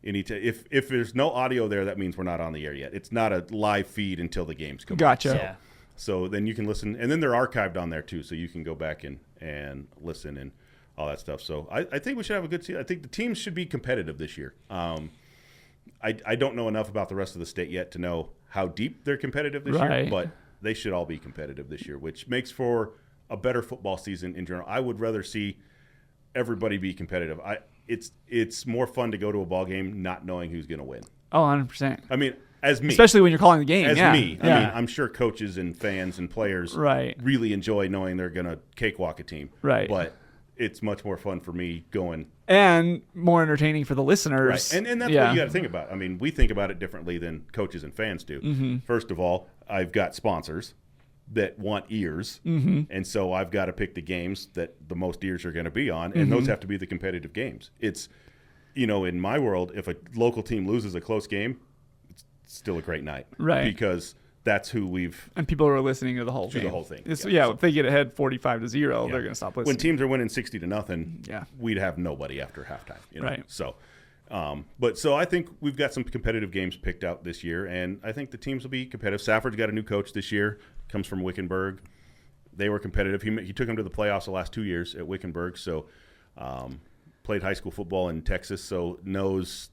[SPEAKER 2] if there's no audio there, that means we're not on the air yet. It's not a live feed until the games come.
[SPEAKER 1] Gotcha.
[SPEAKER 2] So then you can listen, and then they're archived on there too, so you can go back and listen and all that stuff. So I think we should have a good season. I think the teams should be competitive this year. I don't know enough about the rest of the state yet to know how deep they're competitive this year, but they should all be competitive this year, which makes for a better football season in general. I would rather see everybody be competitive. It's more fun to go to a ball game not knowing who's going to win.
[SPEAKER 1] Oh, 100%.
[SPEAKER 2] I mean, as me.
[SPEAKER 1] Especially when you're calling the game.
[SPEAKER 2] As me. I mean, I'm sure coaches and fans and players really enjoy knowing they're going to cakewalk a team.
[SPEAKER 1] Right.
[SPEAKER 2] But it's much more fun for me going.
[SPEAKER 1] And more entertaining for the listeners.
[SPEAKER 2] Right. And that's what you got to think about. I mean, we think about it differently than coaches and fans do. Mm-hmm. First of all, I've got sponsors that want ears. Mm-hmm. And so I've got to pick the games that the most ears are going to be on. And those have to be the competitive games. It's, in my world, if a local team loses a close game, still a great night,
[SPEAKER 1] right?
[SPEAKER 2] Because that's who
[SPEAKER 1] and people are listening to the whole thing. If they get ahead 45-0, they're going to stop listening.
[SPEAKER 2] When teams are winning 60-0, we'd have nobody after halftime,
[SPEAKER 1] right?
[SPEAKER 2] So, so I think we've got some competitive games picked out this year, and I think the teams will be competitive. Safford's got a new coach this year, comes from Wickenburg. They were competitive. He took them to the playoffs the last 2 years at Wickenburg. So, played high school football in Texas, so knows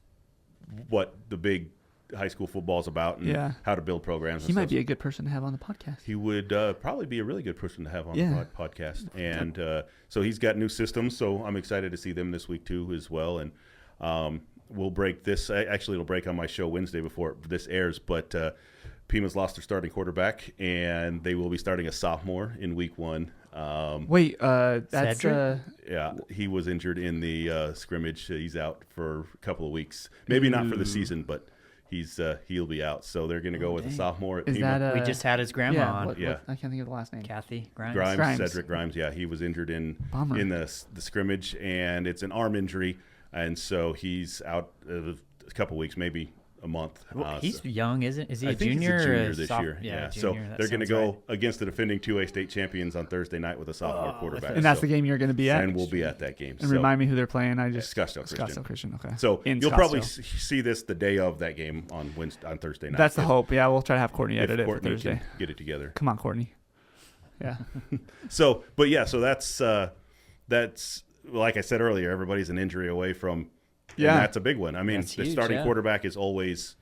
[SPEAKER 2] what the big high school football is about and how to build programs.
[SPEAKER 1] He might be a good person to have on the podcast.
[SPEAKER 2] He would probably be a really good person to have on the podcast. And so he's got new systems, so I'm excited to see them this week too as well. And we'll break this. Actually, it'll break on my show Wednesday before this airs, but Pima's lost their starting quarterback, and they will be starting a sophomore in week 1.
[SPEAKER 1] That's
[SPEAKER 2] he was injured in the scrimmage. He's out for a couple of weeks. Maybe not for the season, but he'll be out. So they're going to go with a sophomore at
[SPEAKER 1] Is
[SPEAKER 2] Pima.
[SPEAKER 1] that
[SPEAKER 3] We just had his grandma on.
[SPEAKER 1] I can't think of the last name.
[SPEAKER 3] Kathy Grimes.
[SPEAKER 2] Grimes, Cedric Grimes. Yeah, he was injured in the scrimmage, and it's an arm injury, and so he's out a couple weeks, maybe a month.
[SPEAKER 3] Well, he's young, isn't? Is he
[SPEAKER 2] I
[SPEAKER 3] a
[SPEAKER 2] think
[SPEAKER 3] junior?
[SPEAKER 2] he's a junior
[SPEAKER 3] or
[SPEAKER 2] this year.
[SPEAKER 3] Yeah,
[SPEAKER 2] So
[SPEAKER 3] junior.
[SPEAKER 2] they're going to go against the defending 2A state champions on Thursday night with a sophomore quarterback.
[SPEAKER 1] And that's the game you're going to be at?
[SPEAKER 2] And we'll be at that game.
[SPEAKER 1] And remind me who they're playing.
[SPEAKER 2] Scottsdale Christian.
[SPEAKER 1] Okay.
[SPEAKER 2] So
[SPEAKER 1] In
[SPEAKER 2] you'll
[SPEAKER 1] Scottsdale.
[SPEAKER 2] probably see this the day of that game on Thursday night.
[SPEAKER 1] That's the hope. Yeah, we'll try to have Courtney edit it for
[SPEAKER 2] Courtney
[SPEAKER 1] Thursday.
[SPEAKER 2] can get it together.
[SPEAKER 1] Come on, Courtney. Yeah.
[SPEAKER 2] So that's like I said earlier, everybody's an injury away from.
[SPEAKER 1] Yeah,
[SPEAKER 2] and that's a big one. I mean,
[SPEAKER 3] That's
[SPEAKER 2] the
[SPEAKER 3] huge,
[SPEAKER 2] starting quarterback is always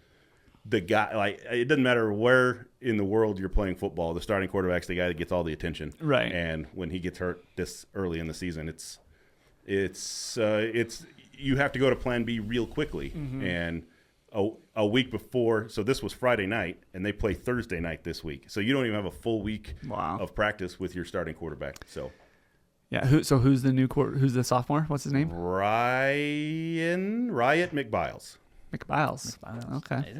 [SPEAKER 2] the guy. Like, it doesn't matter where in the world you're playing football, the starting quarterback's the guy that gets all the attention.
[SPEAKER 1] Right.
[SPEAKER 2] And when he gets hurt this early in the season, it's you have to go to Plan B real quickly.
[SPEAKER 1] Mm-hmm.
[SPEAKER 2] And a week before, so this was Friday night, and they play Thursday night this week. So you don't even have a full week of practice with your starting quarterback. So.
[SPEAKER 1] Yeah. Who's the sophomore? What's his name?
[SPEAKER 2] Riot McBiles.
[SPEAKER 1] McBiles. Okay.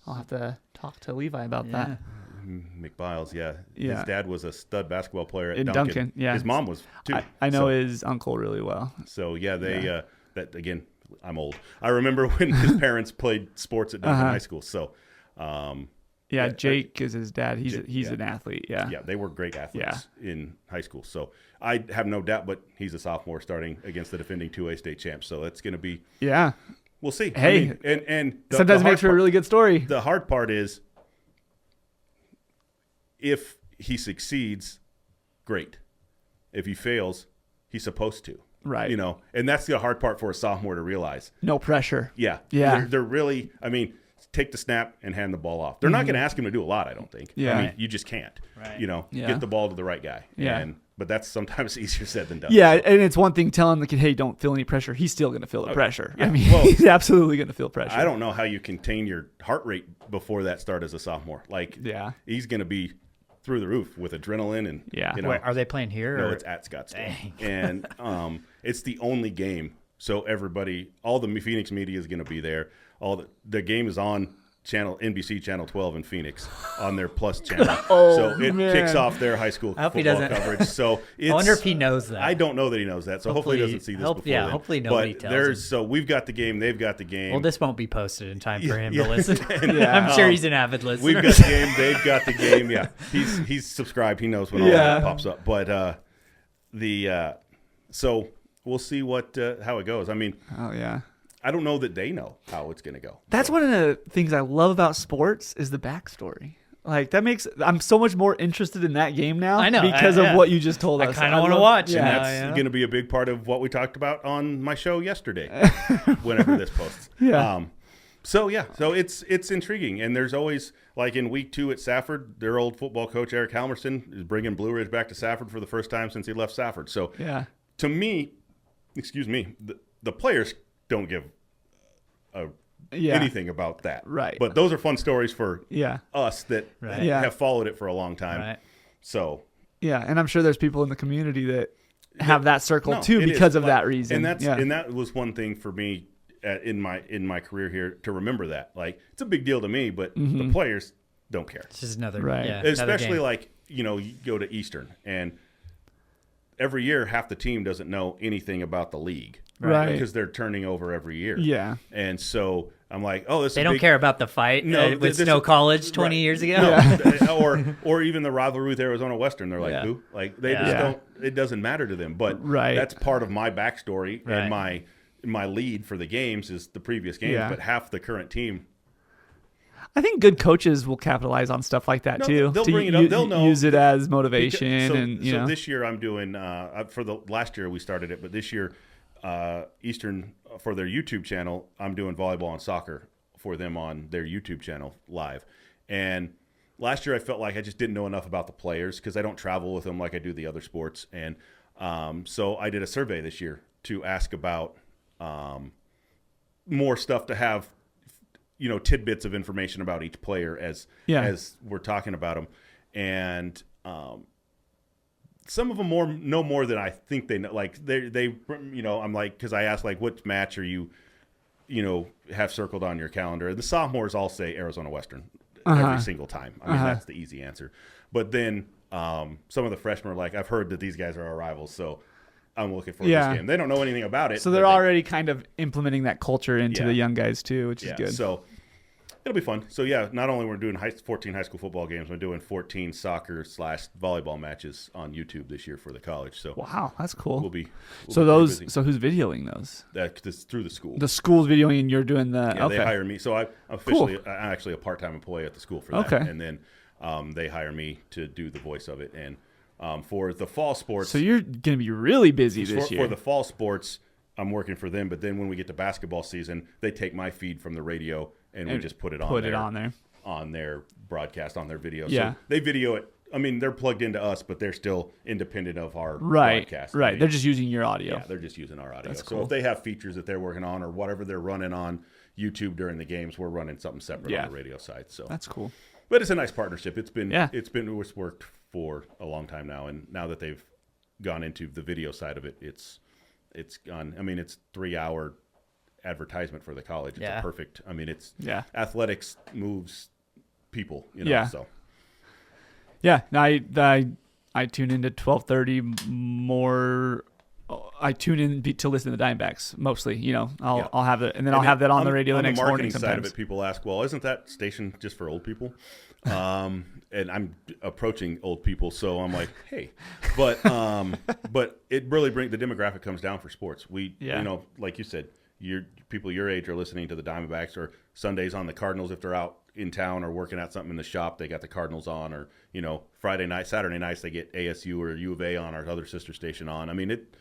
[SPEAKER 1] I'll have to talk to Levi about that.
[SPEAKER 2] McBiles, yeah.
[SPEAKER 1] Yeah.
[SPEAKER 2] His dad was a stud basketball player at
[SPEAKER 1] In Duncan. Yeah.
[SPEAKER 2] His mom was too.
[SPEAKER 1] I know his uncle really well.
[SPEAKER 2] So yeah, that again. I'm old. I remember when his parents played sports at Duncan High School. So.
[SPEAKER 1] Jake is his dad. He's an athlete. Yeah.
[SPEAKER 2] Yeah, they were great athletes in high school. So I have no doubt, but he's a sophomore starting against the defending 2A state champs. So that's going to be.
[SPEAKER 1] Yeah.
[SPEAKER 2] We'll see.
[SPEAKER 1] Hey,
[SPEAKER 2] I mean, and
[SPEAKER 1] sometimes it makes for a really good story.
[SPEAKER 2] The hard part is if he succeeds, great. If he fails, he's supposed to.
[SPEAKER 1] Right.
[SPEAKER 2] You know, and that's the hard part for a sophomore to realize.
[SPEAKER 1] No pressure.
[SPEAKER 2] Yeah.
[SPEAKER 1] Yeah.
[SPEAKER 2] They're really, I mean, take the snap and hand the ball off. They're not going to ask him to do a lot, I don't think.
[SPEAKER 1] Yeah.
[SPEAKER 2] I mean, you just can't.
[SPEAKER 3] Right.
[SPEAKER 2] You know,
[SPEAKER 1] Yeah.
[SPEAKER 2] get the ball to the right guy.
[SPEAKER 1] Yeah.
[SPEAKER 2] But that's sometimes easier said than done.
[SPEAKER 1] Yeah, and it's one thing telling the kid, hey, don't feel any pressure. He's still going to feel the pressure.
[SPEAKER 2] Yeah.
[SPEAKER 1] I mean,
[SPEAKER 2] Well,
[SPEAKER 1] he's absolutely going to feel pressure.
[SPEAKER 2] I don't know how you contain your heart rate before that start as a sophomore. Like, he's going to be through the roof with adrenaline and
[SPEAKER 1] yeah.
[SPEAKER 2] You know,
[SPEAKER 3] Wait, are they playing here?
[SPEAKER 2] no,
[SPEAKER 3] or?
[SPEAKER 2] it's at Scottsdale,
[SPEAKER 3] Dang.
[SPEAKER 2] and it's the only game. So everybody, all the Phoenix media is going to be there. The game is on NBC Channel 12 in Phoenix on their Plus channel. So it kicks off their high school football coverage. So
[SPEAKER 3] I wonder if he knows that.
[SPEAKER 2] I don't know that he knows that. So hopefully he doesn't see this before then.
[SPEAKER 3] Hopefully nobody tells him.
[SPEAKER 2] So we've got the game. They've got the game.
[SPEAKER 3] Well, this won't be posted in time for him to listen.
[SPEAKER 1] Yeah.
[SPEAKER 3] I'm sure he's an avid listener.
[SPEAKER 2] We've got the game. They've got the game. Yeah, he's subscribed. He knows when all that pops up. But so we'll see how it goes. I mean, I don't know that they know how it's going to go.
[SPEAKER 1] That's one of the things I love about sports is the backstory. Like I'm so much more interested in that game now.
[SPEAKER 3] I know,
[SPEAKER 1] because of what you just told us.
[SPEAKER 3] I kind of want to watch.
[SPEAKER 2] And that's going to be a big part of what we talked about on my show yesterday, whenever this posts.
[SPEAKER 1] Yeah.
[SPEAKER 2] So it's intriguing, and there's always, like in week 2 at Safford, their old football coach Eric Halmerson is bringing Blue Ridge back to Safford for the first time since he left Safford. So to me, the players don't give anything about that.
[SPEAKER 1] Right.
[SPEAKER 2] But those are fun stories for us that
[SPEAKER 3] Right.
[SPEAKER 2] have followed it for a long time.
[SPEAKER 3] Right.
[SPEAKER 2] So
[SPEAKER 1] and I'm sure there's people in the community that have that circle
[SPEAKER 2] no,
[SPEAKER 1] too
[SPEAKER 2] it
[SPEAKER 1] because
[SPEAKER 2] is.
[SPEAKER 1] of that reason.
[SPEAKER 2] And that was one thing for me in my career here to remember that. Like, it's a big deal to me, but the players don't care.
[SPEAKER 3] It's just another
[SPEAKER 2] Especially
[SPEAKER 3] another
[SPEAKER 2] like, you go to Eastern, and every year half the team doesn't know anything about the league.
[SPEAKER 1] Right.
[SPEAKER 2] Because they're turning over every year.
[SPEAKER 1] Yeah.
[SPEAKER 2] And so I'm like, oh,
[SPEAKER 3] they don't care about the fight with Snow College 20 years ago.
[SPEAKER 2] No. or even the rivalry with Arizona Western. They're like, who? Like, they just don't. It doesn't matter to them. But that's part of my backstory and my lead for the games is the previous games. But half the current team.
[SPEAKER 1] I think good coaches will capitalize on stuff like that too.
[SPEAKER 2] They'll bring it up. They'll know.
[SPEAKER 1] Use it as motivation.
[SPEAKER 2] So this year I'm doing for the last year we started it, but this year Eastern for their YouTube channel, I'm doing volleyball and soccer for them on their YouTube channel live. And last year I felt like I just didn't know enough about the players because I don't travel with them like I do the other sports. And so I did a survey this year to ask about more stuff to have, tidbits of information about each player as we're talking about them. And some of them know more than I think they know. Like they I'm like, because I asked like, what match are you have circled on your calendar. The sophomores all say Arizona Western every single time. I mean, that's the easy answer. But then some of the freshmen are like, I've heard that these guys are our rivals, so I'm looking forward to this game. They don't know anything about it.
[SPEAKER 1] So they're already kind of implementing that culture into the young guys too, which is good.
[SPEAKER 2] So it'll be fun. So, not only we're doing 14 high school football games, we're doing 14 soccer/volleyball matches on YouTube this year for the college. So
[SPEAKER 1] wow, that's cool.
[SPEAKER 2] We'll be
[SPEAKER 1] busy. So who's videoing those?
[SPEAKER 2] That's through the school.
[SPEAKER 1] The school's videoing, and you're doing the.
[SPEAKER 2] Yeah, they hire me. So I'm actually a part-time employee at the school for that. Okay. And then they hire me to do the voice of it. And for the fall sports.
[SPEAKER 1] So you're going to be really busy this year.
[SPEAKER 2] For the fall sports, I'm working for them. But then when we get to basketball season, they take my feed from the radio. And we just put it on there. On their broadcast, on their video.
[SPEAKER 1] Yeah.
[SPEAKER 2] So they video it. I mean, they're plugged into us, but they're still independent of our broadcast.
[SPEAKER 1] Right. They're just using your audio.
[SPEAKER 2] Yeah, they're just using our audio.
[SPEAKER 1] That's
[SPEAKER 2] cool. So if they have features that they're working on or whatever they're running on YouTube during the games, we're running something separate on the radio side. So
[SPEAKER 1] that's cool.
[SPEAKER 2] But it's a nice partnership. It's worked for a long time now, and now that they've gone into the video side of it, it's gone. I mean, it's 3-hour advertisement for the college. It's a perfect. I mean, it's athletics moves people. So
[SPEAKER 1] I tune into 12:30 more. I tune in to listen to the Diamondbacks mostly. I'll have it, and then I'll have that on the radio the next morning.
[SPEAKER 2] On the marketing
[SPEAKER 1] sometimes.
[SPEAKER 2] side of it, people ask, "Well, isn't that station just for old people?" And I'm approaching old people, so I'm like, "Hey," but it really the demographic comes down for sports. Like you said. People your age are listening to the Diamondbacks, or Sundays on the Cardinals if they're out in town or working at something in the shop. They got the Cardinals on, or Friday night, Saturday nights they get ASU or U of A on, our other sister station on. I mean, it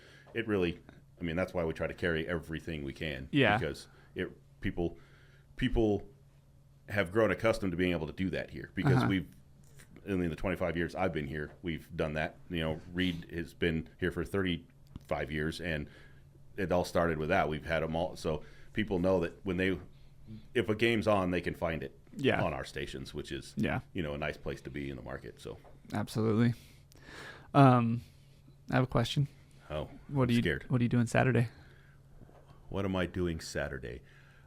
[SPEAKER 2] really. I mean, that's why we try to carry everything we can.
[SPEAKER 1] Yeah.
[SPEAKER 2] Because people have grown accustomed to being able to do that here because we've. In the 25 years I've been here, we've done that. Reed has been here for 35 years, and it all started with that. We've had them all, so people know that if a game's on, they can find it on our stations, which is a nice place to be in the market. So
[SPEAKER 1] absolutely. I have a question.
[SPEAKER 2] Oh,
[SPEAKER 1] scared. What are you doing Saturday?
[SPEAKER 2] What am I doing Saturday?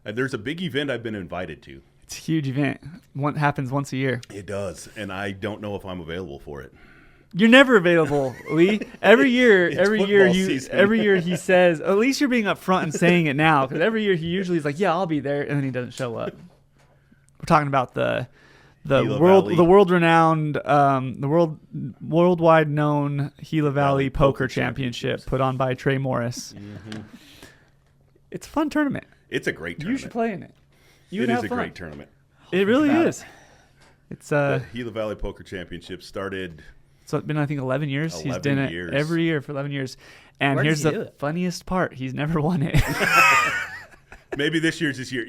[SPEAKER 2] There's a big event I've been invited to.
[SPEAKER 1] It's a huge event. One happens once a year.
[SPEAKER 2] It does, and I don't know if I'm available for it.
[SPEAKER 1] You're never available, Lee. Every year he says, at least you're being upfront and saying it now, because every year he usually is like, yeah, I'll be there, and then he doesn't show up. We're talking about the worldwide known Gila Valley Poker Championship put on by Trey Morris.
[SPEAKER 2] Mm-hmm.
[SPEAKER 1] It's a fun tournament.
[SPEAKER 2] It's a great tournament.
[SPEAKER 1] You should play in it.
[SPEAKER 2] It is a great tournament.
[SPEAKER 1] It really is. It's
[SPEAKER 2] the Gila Valley Poker Championship started.
[SPEAKER 1] So it's been, I think, 11 years. He's done it every year for 11 years. And here's the funniest part. He's never won it.
[SPEAKER 2] Maybe this year's his year.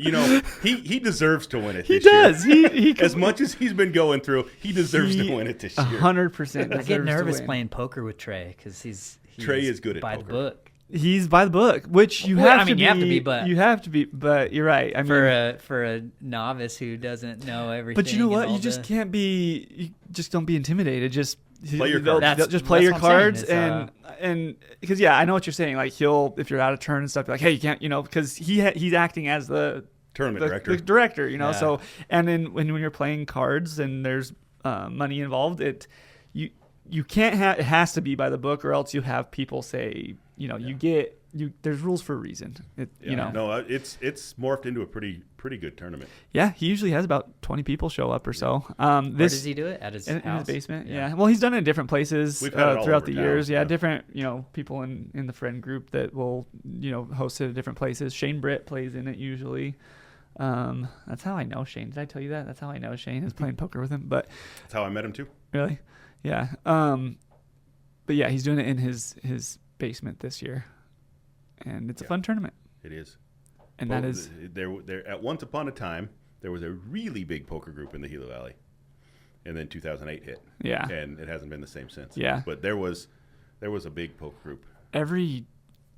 [SPEAKER 2] He deserves to win it this
[SPEAKER 1] year. He does.
[SPEAKER 2] As much as he's been going through, he deserves to win it this year.
[SPEAKER 1] 100%.
[SPEAKER 3] I get nervous playing poker with Trey because
[SPEAKER 2] Trey is good at
[SPEAKER 3] by
[SPEAKER 2] poker.
[SPEAKER 3] The book.
[SPEAKER 1] He's by the book, which you have to be, but you're right. I mean,
[SPEAKER 3] for a novice who doesn't know everything.
[SPEAKER 1] But you know what? You just can't be. You just don't be intimidated. Just
[SPEAKER 2] play your cards.
[SPEAKER 1] Just play your cards, and because I know what you're saying. Like if you're out of turn and stuff, you're like, hey, you can't, because he's acting as the
[SPEAKER 2] tournament
[SPEAKER 1] director. So and then when you're playing cards and there's money involved, you can't have, it has to be by the book, or else you have people say, there's rules for a reason.
[SPEAKER 2] No, it's morphed into a pretty good tournament.
[SPEAKER 1] Yeah, he usually has about 20 people show up or so.
[SPEAKER 3] Where does he do it? At his house?
[SPEAKER 1] In his basement. Yeah. Well, he's done it in different places throughout the years. Yeah, different people in the friend group that will host it at different places. Shane Britt plays in it usually. That's how I know Shane. Did I tell you that? That's how I know Shane is playing poker with him. But
[SPEAKER 2] that's how I met him too.
[SPEAKER 1] Really? Yeah. But yeah, he's doing it in his basement this year, and it's a fun tournament.
[SPEAKER 2] It is.
[SPEAKER 1] And that is
[SPEAKER 2] there. At once upon a time, there was a really big poker group in the Gila Valley, and then 2008 hit.
[SPEAKER 1] Yeah.
[SPEAKER 2] And it hasn't been the same since.
[SPEAKER 1] Yeah.
[SPEAKER 2] But there was a big poker group.
[SPEAKER 1] Every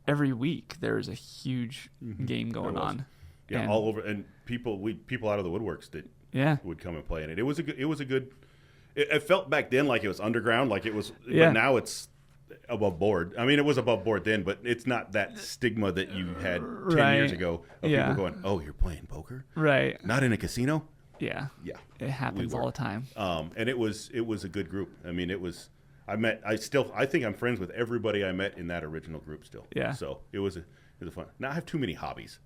[SPEAKER 1] week there was a huge game going on.
[SPEAKER 2] Yeah, all over, and people out of the woodworks that would come and play in it. It was a good. It felt back then like it was underground, like it was. Yeah. But now it's above board. I mean, it was above board then, but it's not that stigma that you had 10 years ago of people going, "Oh, you're playing poker,
[SPEAKER 1] right?
[SPEAKER 2] Not in a casino."
[SPEAKER 1] Yeah,
[SPEAKER 2] yeah,
[SPEAKER 1] it happens all the time.
[SPEAKER 2] And it was a good group. I mean, it was. I think I'm friends with everybody I met in that original group still.
[SPEAKER 1] Yeah.
[SPEAKER 2] So it was a fun. Now I have too many hobbies.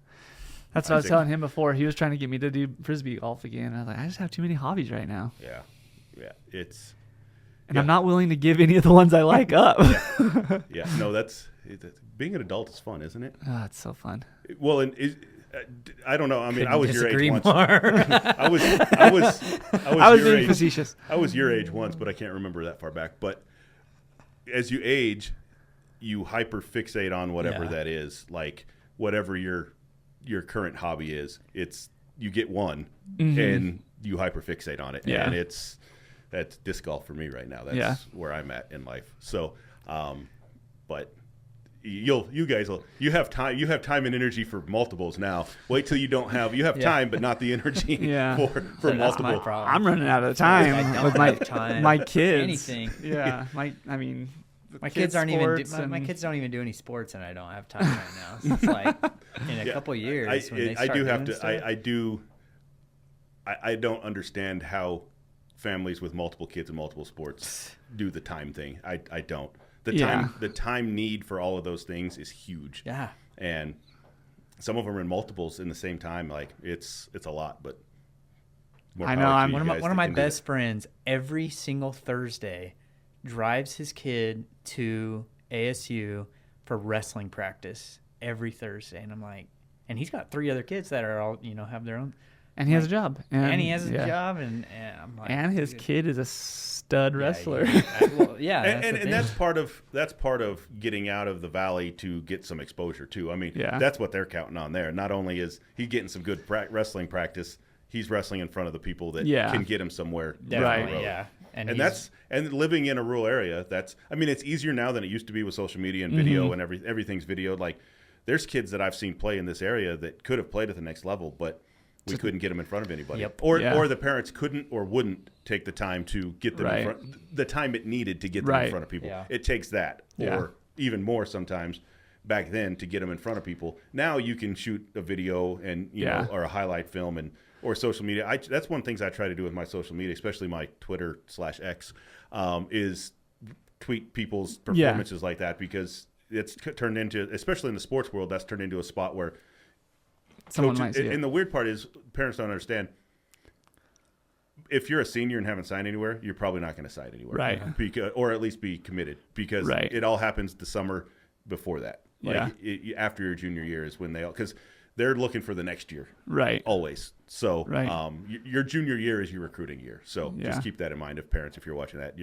[SPEAKER 1] That's what I was telling him before. He was trying to get me to do Frisbee golf again. I was like, I just have too many hobbies right now.
[SPEAKER 2] Yeah. It's.
[SPEAKER 1] And I'm not willing to give any of the ones I like up.
[SPEAKER 2] Yeah. No, that's being an adult is fun, isn't it?
[SPEAKER 1] Oh, it's so fun.
[SPEAKER 2] Well, and I don't know. I mean, I was your age once.
[SPEAKER 3] I
[SPEAKER 1] was being facetious.
[SPEAKER 2] I was your age once, but I can't remember that far back. But as you age, you hyper fixate on whatever that is, like whatever your current hobby is. It's you get one and you hyper fixate on it.
[SPEAKER 1] Yeah.
[SPEAKER 2] And that's disc golf for me right now. That's where I'm at in life. So, but you have time and energy for multiples now. Wait till you have time but not the energy for multiple.
[SPEAKER 1] I'm running out of time with my kids.
[SPEAKER 3] Anything.
[SPEAKER 1] Yeah.
[SPEAKER 3] My kids don't even do any sports, and I don't have time right now. So it's like in a couple years when they start
[SPEAKER 2] I don't understand how families with multiple kids and multiple sports do the time thing. I don't. The time need for all of those things is huge.
[SPEAKER 3] Yeah.
[SPEAKER 2] And some of them are in multiples in the same time. Like it's a lot, but
[SPEAKER 3] I know. One of my best friends every single Thursday drives his kid to ASU for wrestling practice every Thursday, and I'm like, and he's got 3 other kids that are all have their own.
[SPEAKER 1] And he has a job.
[SPEAKER 3] And he has a job, and I'm like,
[SPEAKER 1] and his kid is a stud wrestler.
[SPEAKER 2] And that's part of getting out of the valley to get some exposure too. I mean, that's what they're counting on there. Not only is he getting some good wrestling practice, he's wrestling in front of the people that can get him somewhere.
[SPEAKER 3] Definitely, yeah.
[SPEAKER 2] And living in a rural area, it's easier now than it used to be with social media and video and everything's videoed. Like, there's kids that I've seen play in this area that could have played at the next level, but we couldn't get them in front of anybody.
[SPEAKER 3] Yep.
[SPEAKER 2] Or the parents couldn't or wouldn't take the time to get them in front, the time it needed to get them in front of people. Yeah. It takes that, or even more sometimes back then to get them in front of people. Now you can shoot a video and or a highlight film or social media. That's one of the things I try to do with my social media, especially my Twitter/X, is tweet people's performances like that, because it's turned into, especially in the sports world, that's turned into a spot where
[SPEAKER 1] someone might see it.
[SPEAKER 2] And the weird part is parents don't understand. If you're a senior and haven't signed anywhere, you're probably not going to sign anywhere,
[SPEAKER 1] right?
[SPEAKER 2] Or at least be committed, because it all happens the summer before that. After your junior year is when because they're looking for the next year,
[SPEAKER 1] right?
[SPEAKER 2] Always. So, your junior year is your recruiting year. So just keep that in mind, if you're watching that.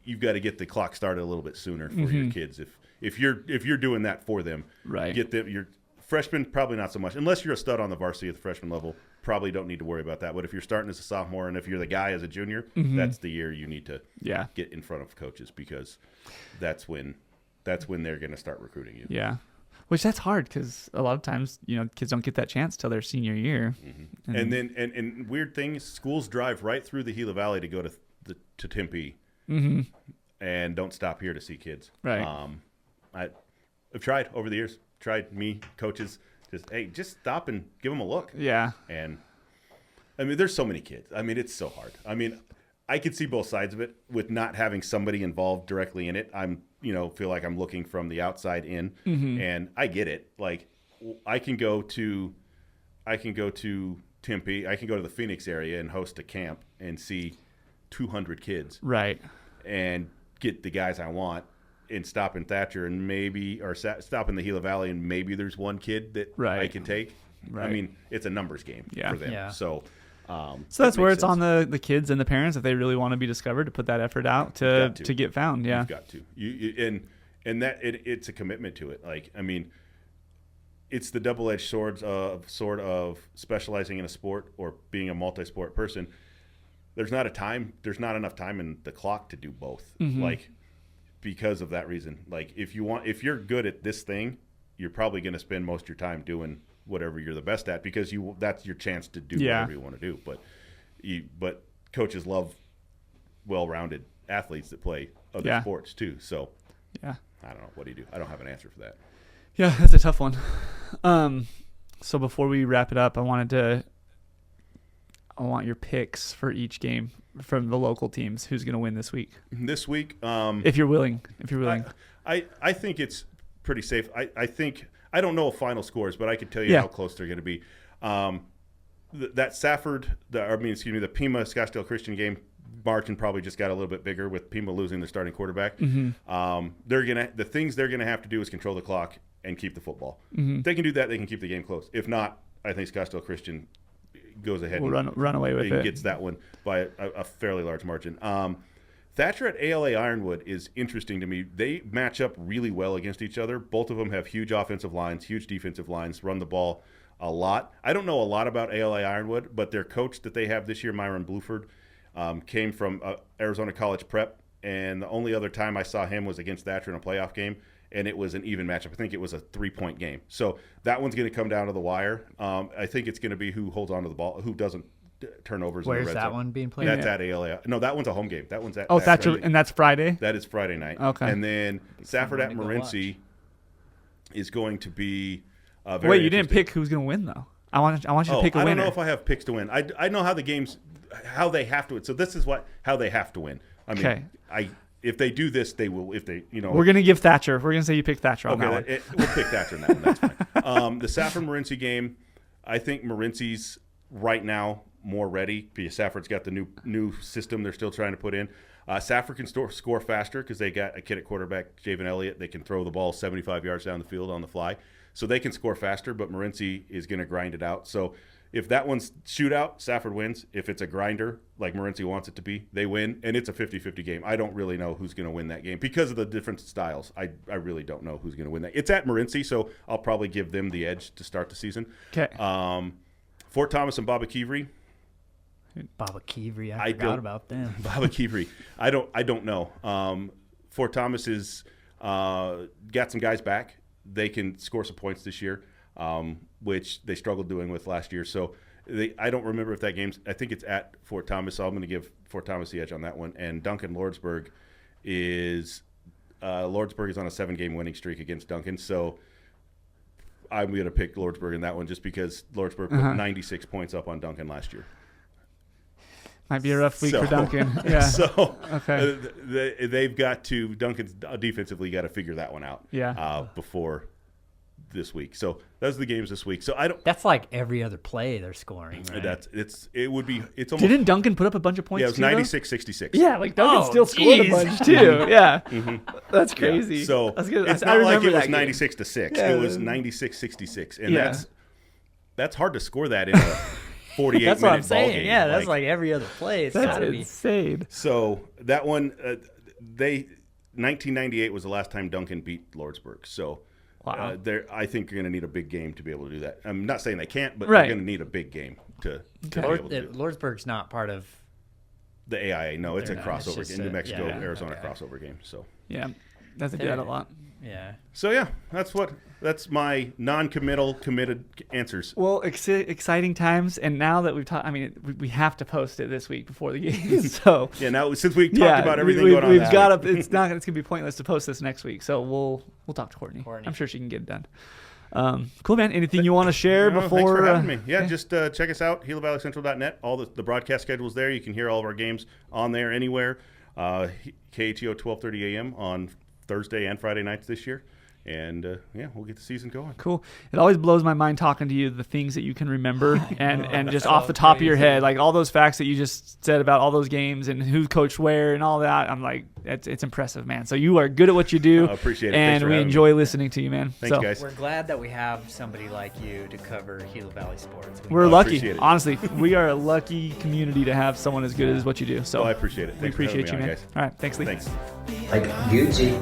[SPEAKER 2] You've got to get the clock started a little bit sooner for your kids. If you're doing that for them, get them. Your freshmen, probably not so much, unless you're a stud on the varsity at the freshman level. Probably don't need to worry about that. But if you're starting as a sophomore, and if you're the guy as a junior, that's the year you need to get in front of coaches, because that's when they're going to start recruiting you.
[SPEAKER 1] Yeah. Which that's hard, because a lot of times, kids don't get that chance till their senior year.
[SPEAKER 2] And then and weird things, schools drive right through the Gila Valley to go to Tempe, and don't stop here to see kids.
[SPEAKER 1] Right.
[SPEAKER 2] I've tried over the years. Coaches, just stop and give them a look.
[SPEAKER 1] Yeah.
[SPEAKER 2] And there's so many kids. It's so hard. I could see both sides of it with not having somebody involved directly in it. Feel like I'm looking from the outside in, and I get it. Like, I can go to Tempe, I can go to the Phoenix area and host a camp and see 200 kids,
[SPEAKER 1] right? And
[SPEAKER 2] get the guys I want, and stop in Thatcher and stop in the Gila Valley, and maybe there's one kid that I can take. Right. It's a numbers game for them. Yeah. So
[SPEAKER 1] that's where it's on the kids and the parents, if they really want to be discovered, to put that effort out to get found. Yeah.
[SPEAKER 2] You've got to. And that it's a commitment to it. Like, it's the double-edged sword of specializing in a sport or being a multi-sport person. There's not enough time in the clock to do both. Like, because of that reason. Like, if you're good at this thing, you're probably going to spend most of your time doing whatever you're the best at, because that's your chance to do whatever you want to do. But coaches love well-rounded athletes that play other sports too. So
[SPEAKER 1] Yeah.
[SPEAKER 2] I don't know. What do you do? I don't have an answer for that.
[SPEAKER 1] Yeah, that's a tough one. So before we wrap it up, I want your picks for each game from the local teams. Who's going to win this week?
[SPEAKER 2] This week,
[SPEAKER 1] if you're willing.
[SPEAKER 2] I think it's pretty safe. I think I don't know final scores, but I can tell you how close they're going to be. That the Pima Scottsdale Christian game margin probably just got a little bit bigger with Pima losing their starting quarterback.
[SPEAKER 1] Mm-hmm.
[SPEAKER 2] The things they're gonna have to do is control the clock and keep the football.
[SPEAKER 1] Mm-hmm.
[SPEAKER 2] If they can do that, they can keep the game close. If not, I think Scottsdale Christian goes ahead
[SPEAKER 1] and run away with it.
[SPEAKER 2] Gets that one by a fairly large margin. Thatcher at ALA Ironwood is interesting to me. They match up really well against each other. Both of them have huge offensive lines, huge defensive lines, run the ball a lot. I don't know a lot about ALA Ironwood, but their coach that they have this year, Myron Bluford, came from Arizona College Prep, and the only other time I saw him was against Thatcher in a playoff game, and it was an even matchup. I think it was a 3-point game. So that one's going to come down to the wire. I think it's going to be who holds on to the ball, who doesn't turnovers.
[SPEAKER 3] Where's
[SPEAKER 2] in the red
[SPEAKER 3] that
[SPEAKER 2] zone.
[SPEAKER 3] one being played?
[SPEAKER 2] That's at ALA. No, that one's a home game. That one's at
[SPEAKER 1] Thatcher, and that's Friday?
[SPEAKER 2] That is Friday night.
[SPEAKER 1] Okay.
[SPEAKER 2] And then Safford at Morenci is going to be very
[SPEAKER 1] Wait, you didn't pick who's going to win, though. I want you to pick a winner.
[SPEAKER 2] I don't know if I have picks to win. I know how the games, how they have to win. So this is how they have to win. I mean, if they do this, they will. If they,
[SPEAKER 1] we're going to give Thatcher. We're going to say you pick Thatcher on that one.
[SPEAKER 2] We'll pick Thatcher on that one. That's fine. The Safford-Morenci game, I think Morenci's right now more ready because Safford's got the new system they're still trying to put in. Safford can score faster because they got a kid at quarterback, Javen Elliott. They can throw the ball 75 yards down the field on the fly. So they can score faster, but Morenci is going to grind it out. So if that one's shootout, Safford wins. If it's a grinder, like Morenci wants it to be, they win. And it's a 50-50 game. I don't really know who's going to win that game because of the different styles. I really don't know who's going to win that. It's at Morenci, so I'll probably give them the edge to start the season.
[SPEAKER 1] Okay.
[SPEAKER 2] Fort Thomas and Baba Kivri.
[SPEAKER 3] Baba Kivri, I forgot about them.
[SPEAKER 2] Baba Kivri. I don't know. Fort Thomas is got some guys back. They can score some points this year, which they struggled doing with last year. So I don't remember if that game's – I think it's at Fort Thomas, so I'm going to give Fort Thomas the edge on that one. And Duncan Lordsburg is on a 7-game winning streak against Duncan. So I'm going to pick Lordsburg in that one just because Lordsburg put 96 points up on Duncan last year.
[SPEAKER 1] Might be a rough week for Duncan. Yeah.
[SPEAKER 2] So they've got to – Duncan's defensively got to figure that one out before this week. So those are the games this week. So I don't –
[SPEAKER 3] That's like every other play they're scoring, right?
[SPEAKER 2] It's almost –
[SPEAKER 1] Didn't Duncan put up a bunch of points?
[SPEAKER 2] Yeah, it was 96-66.
[SPEAKER 1] Yeah, like Duncan still scored a bunch too. Yeah.
[SPEAKER 2] Mm-hmm.
[SPEAKER 1] That's crazy.
[SPEAKER 2] Yeah. So it's not like it was 96-6. Yeah, it was 96-66. And that's hard to score that in a – 48
[SPEAKER 3] that's what I'm saying.
[SPEAKER 2] Ball game.
[SPEAKER 3] Yeah, that's like every other play.
[SPEAKER 1] That's insane.
[SPEAKER 2] So that one, 1998 was the last time Duncan beat Lordsburg. So I think you're going to need a big game to be able to do that. I'm not saying they can't, but they're going to need a big game to be able to do it.
[SPEAKER 3] Lordsburg's not part of
[SPEAKER 2] the AIA. No, it's a crossover game. New Mexico, Arizona crossover game. So
[SPEAKER 1] yeah, that's a lot.
[SPEAKER 3] Yeah.
[SPEAKER 2] So that's my non-committal, committed answers.
[SPEAKER 1] Well, exciting times, and now that we've talked, I mean, we have to post it this week before the game. So
[SPEAKER 2] now since we talked about everything going on,
[SPEAKER 1] we've got it's going to be pointless to post this next week. So we'll talk to Courtney. I'm sure she can get it done. Cool, man. Anything you want to share before?
[SPEAKER 2] Thanks for having me. Yeah, just check us out, GilaValleyCentral.net. All the broadcast schedule's there. You can hear all of our games on there anywhere. KATO 12:30 a.m. on Thursday and Friday nights this year. And, we'll get the season going.
[SPEAKER 1] Cool. It always blows my mind talking to you, the things that you can remember and just off the top of your head, like all those facts that you just said about all those games and who coached where and all that. I'm like, it's impressive, man. So you are good at what you do.
[SPEAKER 2] I appreciate it.
[SPEAKER 1] And we enjoy listening to you, man.
[SPEAKER 2] Thanks, guys.
[SPEAKER 3] We're glad that we have somebody like you to cover Gila Valley Sports.
[SPEAKER 1] We're lucky. Honestly, we are a lucky community to have someone as good as what you do. So
[SPEAKER 2] I appreciate it.
[SPEAKER 1] We appreciate you, man.
[SPEAKER 2] Guys.
[SPEAKER 1] All right. Thanks, Lee.
[SPEAKER 2] Thanks.
[SPEAKER 4] Like Gucci.